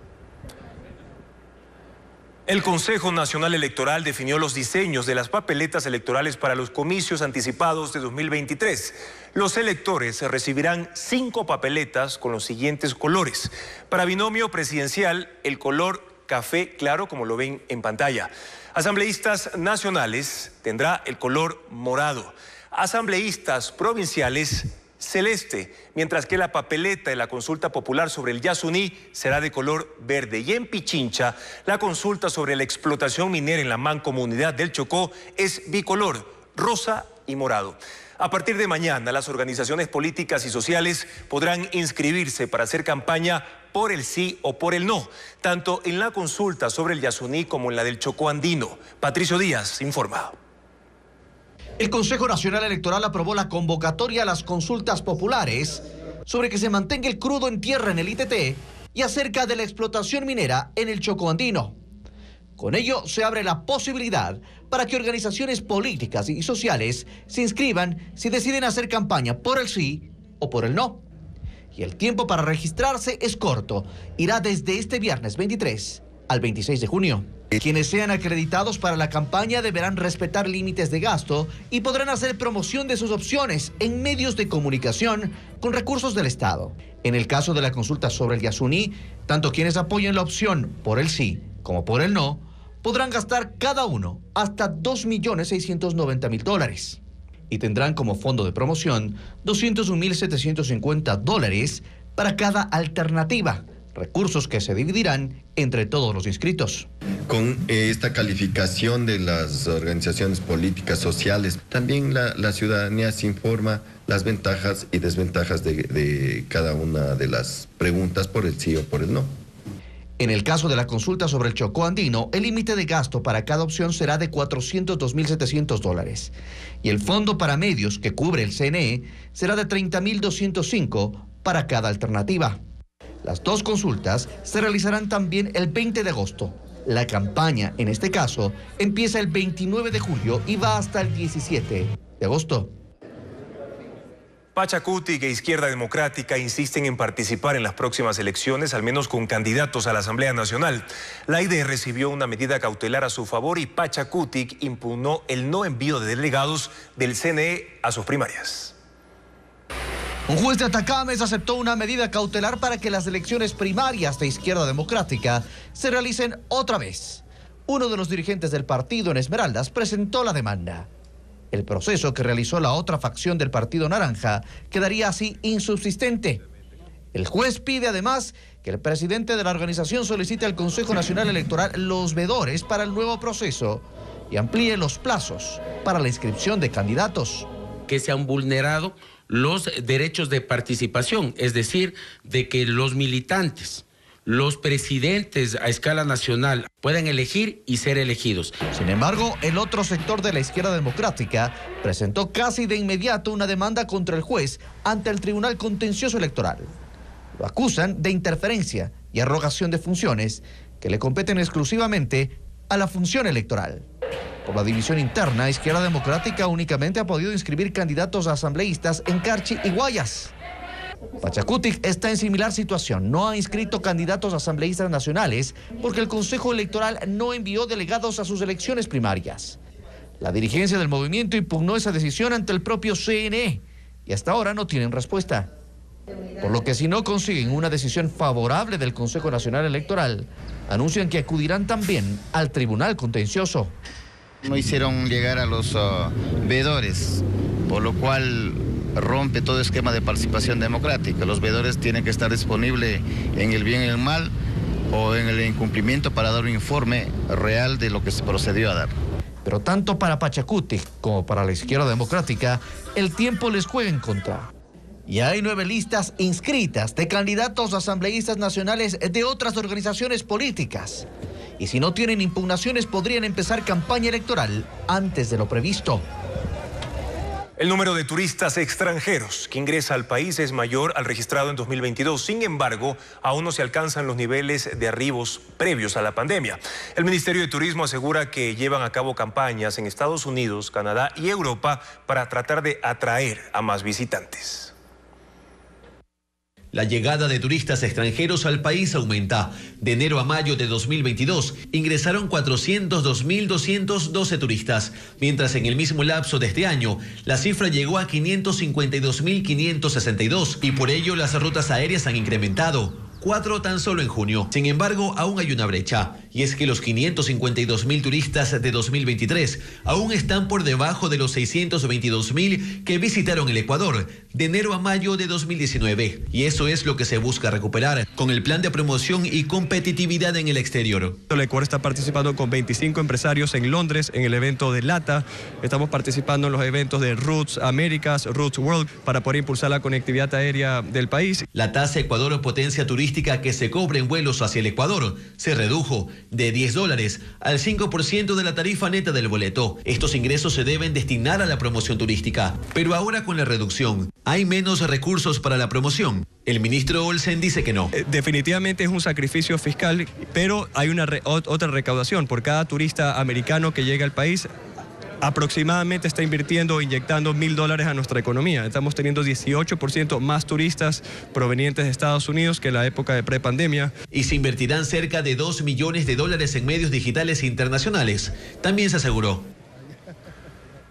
El Consejo Nacional Electoral definió los diseños de las papeletas electorales para los comicios anticipados de 2023. Los electores recibirán 5 papeletas con los siguientes colores. Para binomio presidencial, el color café claro, como lo ven en pantalla. Asambleístas nacionales tendrá el color morado. Asambleístas provinciales, celeste, mientras que la papeleta de la consulta popular sobre el Yasuní será de color verde. Y en Pichincha, la consulta sobre la explotación minera en la mancomunidad del Chocó es bicolor, rosa y morado. A partir de mañana, las organizaciones políticas y sociales podrán inscribirse para hacer campaña por el sí o por el no, tanto en la consulta sobre el Yasuní como en la del Chocó andino. Patricio Díaz informa.
El Consejo Nacional Electoral aprobó la convocatoria a las consultas populares sobre que se mantenga el crudo en tierra en el ITT y acerca de la explotación minera en el Chocó andino. Con ello se abre la posibilidad para que organizaciones políticas y sociales se inscriban si deciden hacer campaña por el sí o por el no. Y el tiempo para registrarse es corto, irá desde este viernes 23 al 26 de junio. Quienes sean acreditados para la campaña deberán respetar límites de gasto y podrán hacer promoción de sus opciones en medios de comunicación con recursos del Estado. En el caso de la consulta sobre el Yasuní, tanto quienes apoyen la opción por el sí como por el no, podrán gastar cada uno hasta $2.690.000 y tendrán como fondo de promoción $201.750 para cada alternativa, recursos que se dividirán entre todos los inscritos.
Con esta calificación de las organizaciones políticas, sociales, también la ciudadanía se informa las ventajas y desventajas de cada una de las preguntas por el sí o por el no.
En el caso de la consulta sobre el Chocó andino, el límite de gasto para cada opción será de $402.700 y el fondo para medios que cubre el CNE será de $30.205 para cada alternativa. Las dos consultas se realizarán también el 20 de agosto. La campaña, en este caso, empieza el 29 de julio y va hasta el 17 de agosto.
Pachacutic e Izquierda Democrática insisten en participar en las próximas elecciones, al menos con candidatos a la Asamblea Nacional. La ID recibió una medida cautelar a su favor y Pachacutic impugnó el no envío de delegados del CNE a sus primarias.
Un juez de Atacames aceptó una medida cautelar para que las elecciones primarias de Izquierda Democrática se realicen otra vez. Uno de los dirigentes del partido en Esmeraldas presentó la demanda. El proceso que realizó la otra facción del Partido Naranja quedaría así insubsistente. El juez pide además que el presidente de la organización solicite al Consejo Nacional Electoral los veedores para el nuevo proceso y amplíe los plazos para la inscripción de candidatos.
Que se han vulnerado los derechos de participación, es decir, de que los militantes, los presidentes a escala nacional puedan elegir y ser elegidos.
Sin embargo, el otro sector de la Izquierda Democrática presentó casi de inmediato una demanda contra el juez ante el Tribunal Contencioso Electoral. Lo acusan de interferencia y arrogación de funciones que le competen exclusivamente a la función electoral. Por la división interna, Izquierda Democrática únicamente ha podido inscribir candidatos a asambleístas en Carchi y Guayas. Pachacutic está en similar situación. No ha inscrito candidatos a asambleístas nacionales porque el Consejo Electoral no envió delegados a sus elecciones primarias. La dirigencia del movimiento impugnó esa decisión ante el propio CNE y hasta ahora no tienen respuesta. Por lo que si no consiguen una decisión favorable del Consejo Nacional Electoral, anuncian que acudirán también al Tribunal Contencioso.
No hicieron llegar a los veedores, por lo cual rompe todo esquema de participación democrática. Los veedores tienen que estar disponibles en el bien y el mal o en el incumplimiento para dar un informe real de lo que se procedió a dar.
Pero tanto para Pachacutic como para la Izquierda Democrática, el tiempo les juega en contra. Y hay 9 listas inscritas de candidatos a asambleístas nacionales de otras organizaciones políticas. Y si no tienen impugnaciones, podrían empezar campaña electoral antes de lo previsto.
El número de turistas extranjeros que ingresa al país es mayor al registrado en 2022. Sin embargo, aún no se alcanzan los niveles de arribos previos a la pandemia. El Ministerio de Turismo asegura que llevan a cabo campañas en Estados Unidos, Canadá y Europa para tratar de atraer a más visitantes.
La llegada de turistas extranjeros al país aumenta. De enero a mayo de 2022 ingresaron 402.212 turistas, mientras en el mismo lapso de este año la cifra llegó a 552.562 y por ello las rutas aéreas han incrementado. 4 tan solo en junio. Sin embargo, aún hay una brecha, y es que los 552.000 turistas de 2023 aún están por debajo de los 622.000 que visitaron el Ecuador de enero a mayo de 2019. Y eso es lo que se busca recuperar con el plan de promoción y competitividad en el exterior.
El Ecuador está participando con 25 empresarios en Londres en el evento de LATA. Estamos participando en los eventos de Roots Américas, Roots World, para poder impulsar la conectividad aérea del país.
La tasa Ecuador Potencia Turística que se cobra en vuelos hacia el Ecuador se redujo de $10 al 5% de la tarifa neta del boleto. Estos ingresos se deben destinar a la promoción turística, pero ahora con la reducción, ¿hay menos recursos para la promoción? El ministro Olsen dice que no.
Definitivamente es un sacrificio fiscal, pero hay otra recaudación. Por cada turista americano que llega al país, aproximadamente está inyectando $1.000 a nuestra economía. Estamos teniendo 18% más turistas provenientes de Estados Unidos que en la época de prepandemia.
Y se invertirán cerca de $2 millones en medios digitales internacionales. También se aseguró.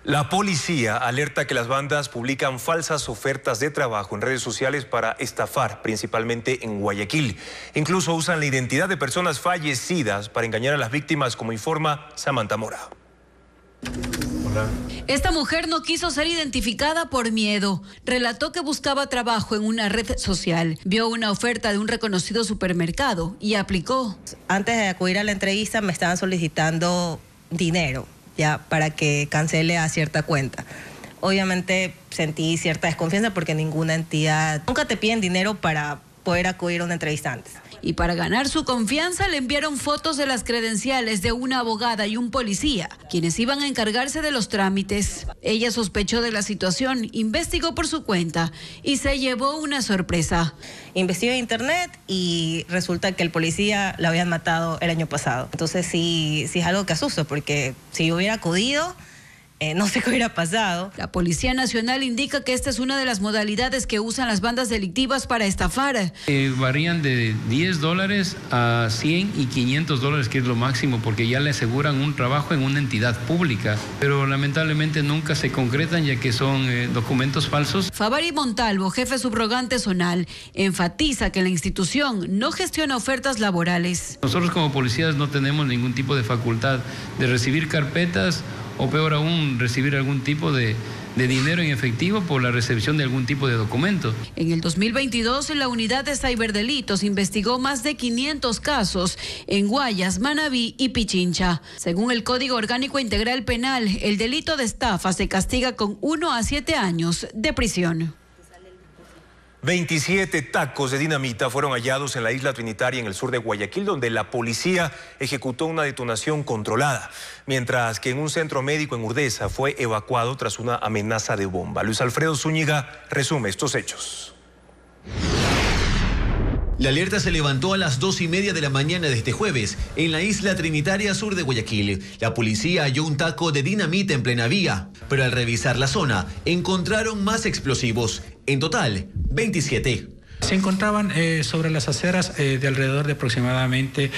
La policía alerta que las bandas publican falsas ofertas de trabajo en redes sociales para estafar, principalmente en Guayaquil. Incluso usan la identidad de personas fallecidas para engañar a las víctimas, como informa Samantha Mora.
Esta mujer no quiso ser identificada por miedo. Relató que buscaba trabajo en una red social. Vio una oferta de un reconocido supermercado y aplicó.
Antes de acudir a la entrevista me estaban solicitando dinero ya para que cancele a cierta cuenta. Obviamente sentí cierta desconfianza porque ninguna entidad, nunca te piden dinero para poder acudir a una entrevista antes.
Y para ganar su confianza le enviaron fotos de las credenciales de una abogada y un policía, quienes iban a encargarse de los trámites. Ella sospechó de la situación, investigó por su cuenta y se llevó una sorpresa.
Investigué en internet y resulta que el policía lo habían matado el año pasado. Entonces sí es algo que asusta, porque si yo hubiera acudido, no sé qué hubiera pasado.
La Policía Nacional indica que esta es una de las modalidades que usan las bandas delictivas para estafar.
Varían de $10 a $100 y $500, que es lo máximo, porque ya le aseguran un trabajo en una entidad pública, pero lamentablemente nunca se concretan ya que son documentos falsos.
Favari Montalvo, jefe subrogante zonal, enfatiza que la institución no gestiona ofertas laborales.
Nosotros como policías no tenemos ningún tipo de facultad de recibir carpetas o peor aún, recibir algún tipo de dinero en efectivo por la recepción de algún tipo de documento.
En el 2022, la unidad de ciberdelitos investigó más de 500 casos en Guayas, Manabí y Pichincha. Según el Código Orgánico Integral Penal, el delito de estafa se castiga con 1 a 7 años de prisión.
27 tacos de dinamita fueron hallados en la isla Trinitaria en el sur de Guayaquil, donde la policía ejecutó una detonación controlada, mientras que en un centro médico en Urdesa fue evacuado tras una amenaza de bomba. Luis Alfredo Zúñiga resume estos hechos.
La alerta se levantó a las 2:30 de la mañana de este jueves en la isla Trinitaria sur de Guayaquil. La policía halló un taco de dinamita en plena vía, pero al revisar la zona encontraron más explosivos. En total, 27.
Se encontraban sobre las aceras de alrededor de aproximadamente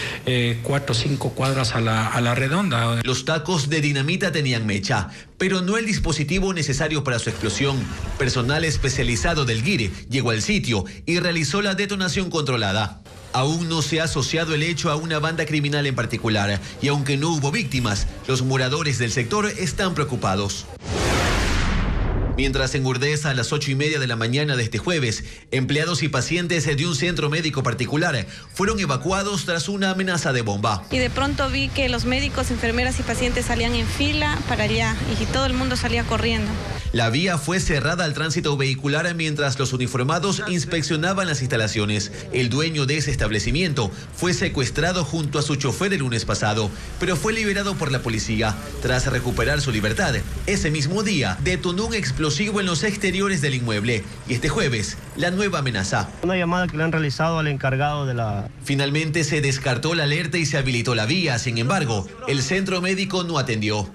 4 o 5 cuadras a la redonda.
Los tacos de dinamita tenían mecha, pero no el dispositivo necesario para su explosión. Personal especializado del GIRE llegó al sitio y realizó la detonación controlada. Aún no se ha asociado el hecho a una banda criminal en particular, y aunque no hubo víctimas, los moradores del sector están preocupados. Mientras en Urdesa a las 8:30 de la mañana de este jueves, empleados y pacientes de un centro médico particular fueron evacuados tras una amenaza de bomba.
Y de pronto vi que los médicos, enfermeras y pacientes salían en fila para allá y todo el mundo salía corriendo.
La vía fue cerrada al tránsito vehicular mientras los uniformados inspeccionaban las instalaciones. El dueño de ese establecimiento fue secuestrado junto a su chofer el lunes pasado, pero fue liberado por la policía. Tras recuperar su libertad, ese mismo día detonó un explosivo en los exteriores del inmueble. Y este jueves, la nueva amenaza.
Una llamada que le han realizado al encargado de la...
Finalmente se descartó la alerta y se habilitó la vía. Sin embargo, el centro médico no atendió.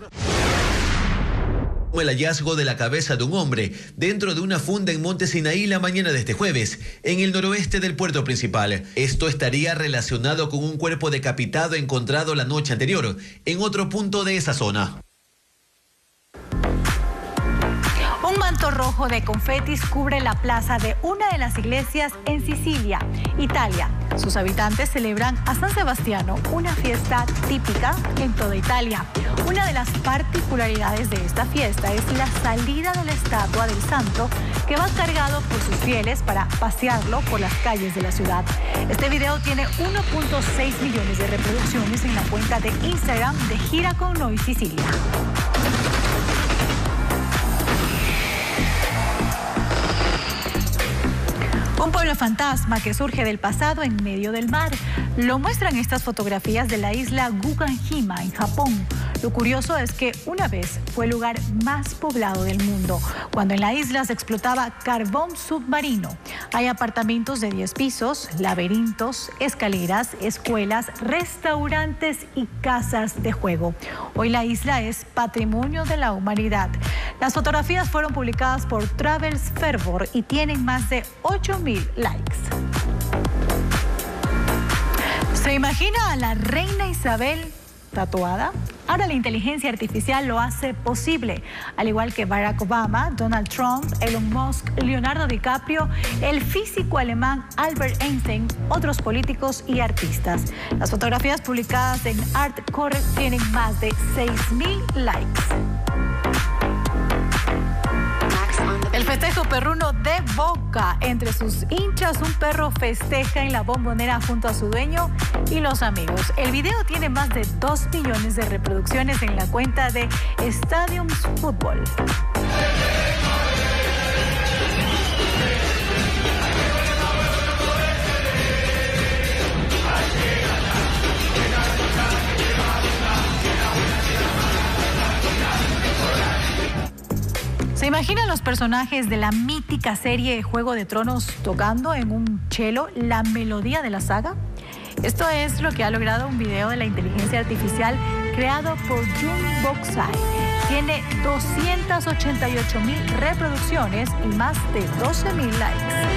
El hallazgo de la cabeza de un hombre dentro de una funda en Monte Sinaí la mañana de este jueves, en el noroeste del puerto principal. Esto estaría relacionado con un cuerpo decapitado encontrado la noche anterior en otro punto de esa zona.
Un manto rojo de confetis cubre la plaza de una de las iglesias en Sicilia, Italia. Sus habitantes celebran a San Sebastiano, una fiesta típica en toda Italia. Una de las particularidades de esta fiesta es la salida de la estatua del santo, que va cargado por sus fieles para pasearlo por las calles de la ciudad. Este video tiene 1.6 millones de reproducciones en la cuenta de Instagram de Gira con Noi Sicilia. Un pueblo fantasma que surge del pasado en medio del mar. Lo muestran estas fotografías de la isla Guganhima, en Japón. Lo curioso es que una vez fue el lugar más poblado del mundo, cuando en la isla se explotaba carbón submarino. Hay apartamentos de 10 pisos, laberintos, escaleras, escuelas, restaurantes y casas de juego. Hoy la isla es patrimonio de la humanidad. Las fotografías fueron publicadas por Travels Fervor y tienen más de 8.000 likes. ¿Se imagina a la reina Isabel tatuada? Ahora la inteligencia artificial lo hace posible, al igual que Barack Obama, Donald Trump, Elon Musk, Leonardo DiCaprio, el físico alemán Albert Einstein, otros políticos y artistas. Las fotografías publicadas en ArtCore tienen más de 6.000 likes. festejo perruno de Boca. Entre sus hinchas, un perro festeja en la Bombonera junto a su dueño y los amigos. El video tiene más de 2 millones de reproducciones en la cuenta de Stadiums Fútbol. ¿Se imaginan los personajes de la mítica serie Juego de Tronos tocando en un cello la melodía de la saga? Esto es lo que ha logrado un video de la inteligencia artificial creado por Jun Boksai. Tiene 288,000 reproducciones y más de 12,000 likes.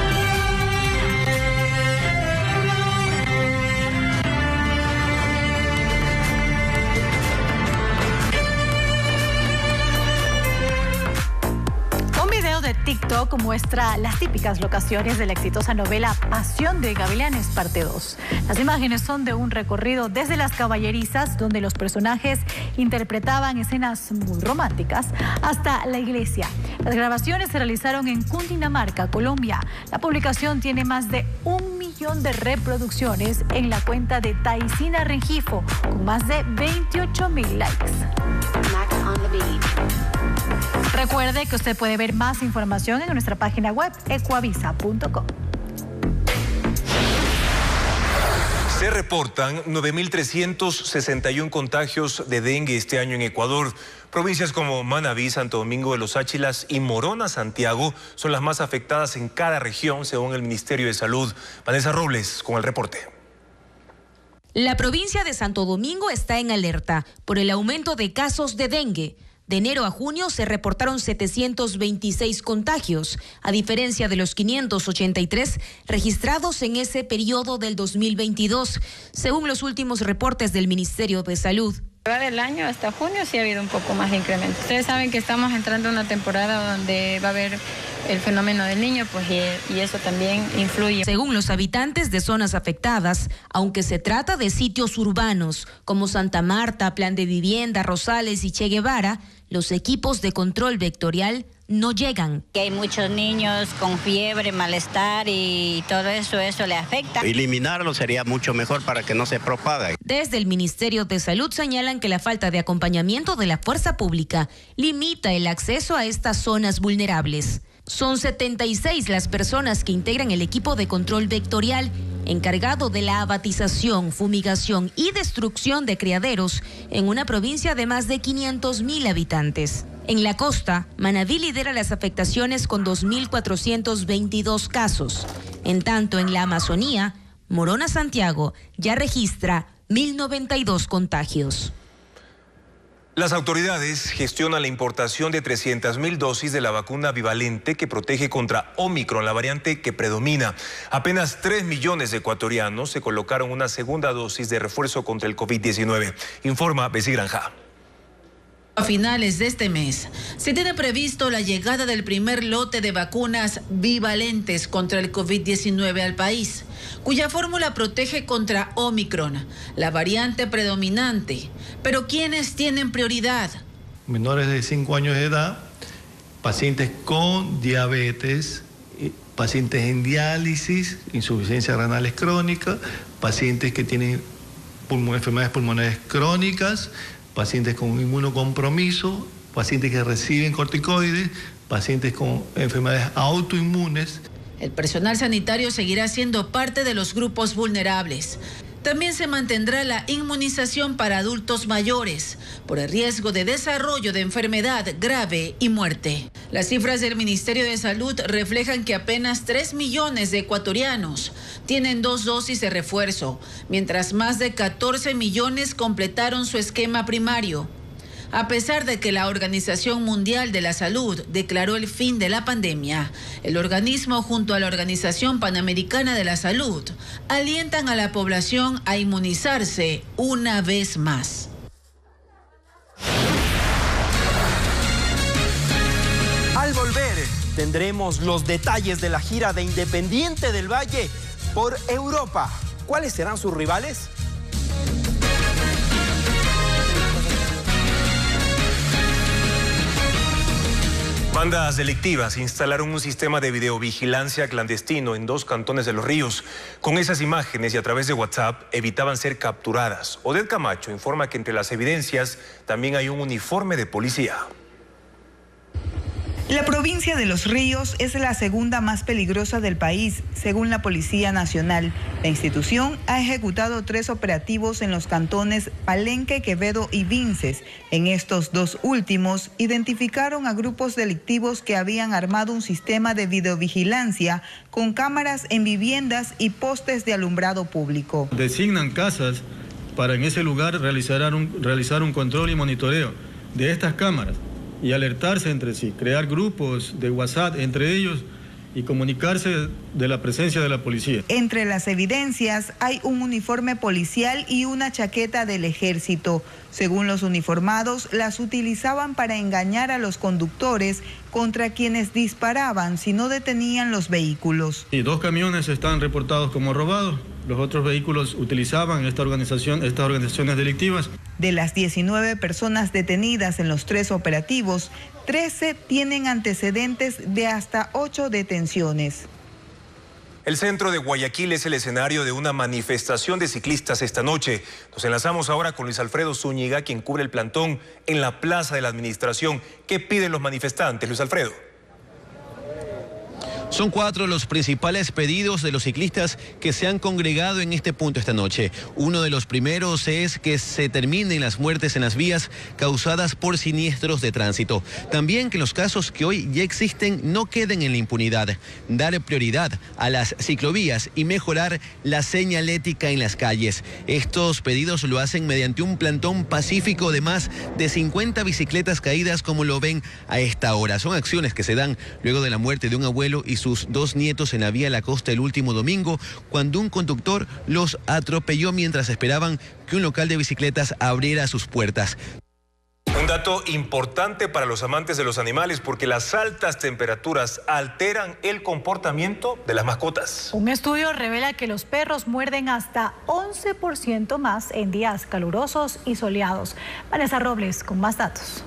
De TikTok muestra las típicas locaciones de la exitosa novela Pasión de Gavilanes, parte 2. Las imágenes son de un recorrido desde las caballerizas, donde los personajes interpretaban escenas muy románticas, hasta la iglesia. Las grabaciones se realizaron en Cundinamarca, Colombia. La publicación tiene más de 1 millón de reproducciones en la cuenta de Taisina Rengifo, con más de 28,000 likes. Recuerde que usted puede ver más información en nuestra página web ecuavisa.com.
Se reportan 9.361 contagios de dengue este año en Ecuador. Provincias como Manabí, Santo Domingo de los Áchilas y Morona, Santiago, son las más afectadas en cada región, según el Ministerio de Salud. Vanessa Robles con el reporte.
La provincia de Santo Domingo está en alerta por el aumento de casos de dengue. De enero a junio se reportaron 726 contagios, a diferencia de los 583 registrados en ese periodo del 2022, según los últimos reportes del Ministerio de Salud.
Del año hasta junio sí ha habido un poco más de incremento. Ustedes saben que estamos entrando en una temporada donde va a haber el fenómeno del niño, pues y eso también influye.
Según los habitantes de zonas afectadas, aunque se trata de sitios urbanos como Santa Marta, Plan de Vivienda, Rosales y Che Guevara, los equipos de control vectorial no llegan.
Hay muchos niños con fiebre, malestar y todo eso le afecta.
Eliminarlo sería mucho mejor para que no se propague.
Desde el Ministerio de Salud señalan que la falta de acompañamiento de la fuerza pública limita el acceso a estas zonas vulnerables. Son 76 las personas que integran el equipo de control vectorial encargado de la abatización, fumigación y destrucción de criaderos en una provincia de más de 500,000 habitantes. En la costa, Manabí lidera las afectaciones con 2.422 casos. En tanto, en la Amazonía, Morona, Santiago ya registra 1.092 contagios.
Las autoridades gestionan la importación de 300,000 dosis de la vacuna bivalente que protege contra Omicron, la variante que predomina. Apenas 3 millones de ecuatorianos se colocaron una segunda dosis de refuerzo contra el COVID-19, informa Bessie Granja.
A finales de este mes se tiene previsto la llegada del primer lote de vacunas bivalentes contra el COVID-19 al país, cuya fórmula protege contra Omicron, la variante predominante. Pero ¿quiénes tienen prioridad?
Menores de 5 años de edad, pacientes con diabetes, pacientes en diálisis, insuficiencia renales crónica, pacientes que tienen enfermedades pulmonares crónicas, pacientes con inmunocompromiso, pacientes que reciben corticoides, pacientes con enfermedades autoinmunes.
El personal sanitario seguirá siendo parte de los grupos vulnerables. También se mantendrá la inmunización para adultos mayores por el riesgo de desarrollo de enfermedad grave y muerte. Las cifras del Ministerio de Salud reflejan que apenas 3 millones de ecuatorianos tienen 2 dosis de refuerzo, mientras más de 14 millones completaron su esquema primario. A pesar de que la Organización Mundial de la Salud declaró el fin de la pandemia, el organismo junto a la Organización Panamericana de la Salud alientan a la población a inmunizarse una vez más.
Al volver, tendremos los detalles de la gira de Independiente del Valle por Europa. ¿Cuáles serán sus rivales?
Bandas delictivas instalaron un sistema de videovigilancia clandestino en 2 cantones de Los Ríos. Con esas imágenes y a través de WhatsApp evitaban ser capturadas. Odette Camacho informa que entre las evidencias también hay un uniforme de policía.
La provincia de Los Ríos es la segunda más peligrosa del país, según la Policía Nacional. La institución ha ejecutado 3 operativos en los cantones Palenque, Quevedo y Vinces. En estos 2 últimos, identificaron a grupos delictivos que habían armado un sistema de videovigilancia con cámaras en viviendas y postes de alumbrado público.
Designan casas para en ese lugar realizar un control y monitoreo de estas cámaras y alertarse entre sí, crear grupos de WhatsApp entre ellos y comunicarse de la presencia de la policía.
Entre las evidencias hay un uniforme policial y una chaqueta del ejército. Según los uniformados, las utilizaban para engañar a los conductores contra quienes disparaban si no detenían los vehículos.
Y 2 camiones están reportados como robados. Los otros vehículos utilizaban estas organizaciones delictivas.
De las 19 personas detenidas en los 3 operativos, 13 tienen antecedentes de hasta 8 detenciones.
El centro de Guayaquil es el escenario de una manifestación de ciclistas esta noche. Nos enlazamos ahora con Luis Alfredo Zúñiga, quien cubre el plantón en la Plaza de la Administración. ¿Qué piden los manifestantes, Luis Alfredo?
Son 4 los principales pedidos de los ciclistas que se han congregado en este punto esta noche. Uno de los primeros es que se terminen las muertes en las vías causadas por siniestros de tránsito. También que los casos que hoy ya existen no queden en la impunidad. Dar prioridad a las ciclovías y mejorar la señalética en las calles. Estos pedidos lo hacen mediante un plantón pacífico de más de 50 bicicletas caídas, como lo ven a esta hora. Son acciones que se dan luego de la muerte de un abuelo y sus 2 nietos en la vía La Costa el último domingo, cuando un conductor los atropelló mientras esperaban que un local de bicicletas abriera sus puertas.
Un dato importante para los amantes de los animales, porque las altas temperaturas alteran el comportamiento de las mascotas.
Un estudio revela que los perros muerden hasta 11% más en días calurosos y soleados. Vanessa Robles con más datos.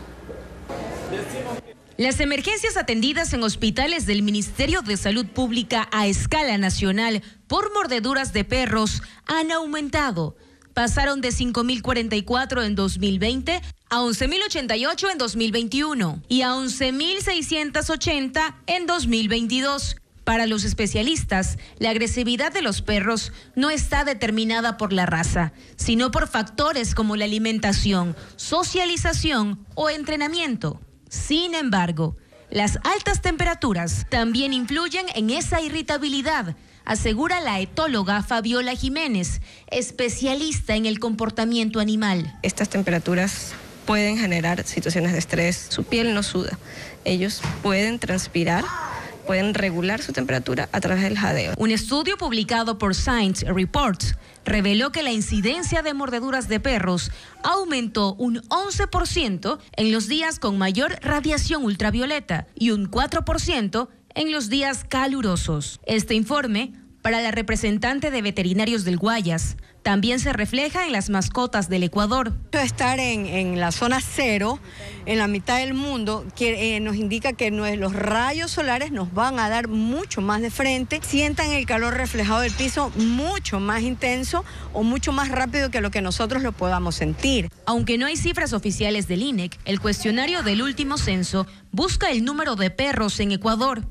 Las emergencias atendidas en hospitales del Ministerio de Salud Pública a escala nacional por mordeduras de perros han aumentado. Pasaron de 5.044 en 2020 a 11.088 en 2021 y a 11.680 en 2022. Para los especialistas, la agresividad de los perros no está determinada por la raza, sino por factores como la alimentación, socialización o entrenamiento. Sin embargo, las altas temperaturas también influyen en esa irritabilidad, asegura la etóloga Fabiola Jiménez, especialista en el comportamiento animal.
Estas temperaturas pueden generar situaciones de estrés, su piel no suda, ellos pueden transpirar, pueden regular su temperatura a través del jadeo.
Un estudio publicado por Science Reports reveló que la incidencia de mordeduras de perros aumentó un 11% en los días con mayor radiación ultravioleta y un 4% en los días calurosos. Este informe, para la representante de veterinarios del Guayas, también se refleja en las mascotas del Ecuador.
Estar en la zona cero, en la mitad del mundo, que nos indica que los rayos solares nos van a dar mucho más de frente, sientan el calor reflejado del piso mucho más intenso o mucho más rápido que lo que nosotros lo podamos sentir.
Aunque no hay cifras oficiales del INEC, el cuestionario del último censo busca el número de perros en Ecuador.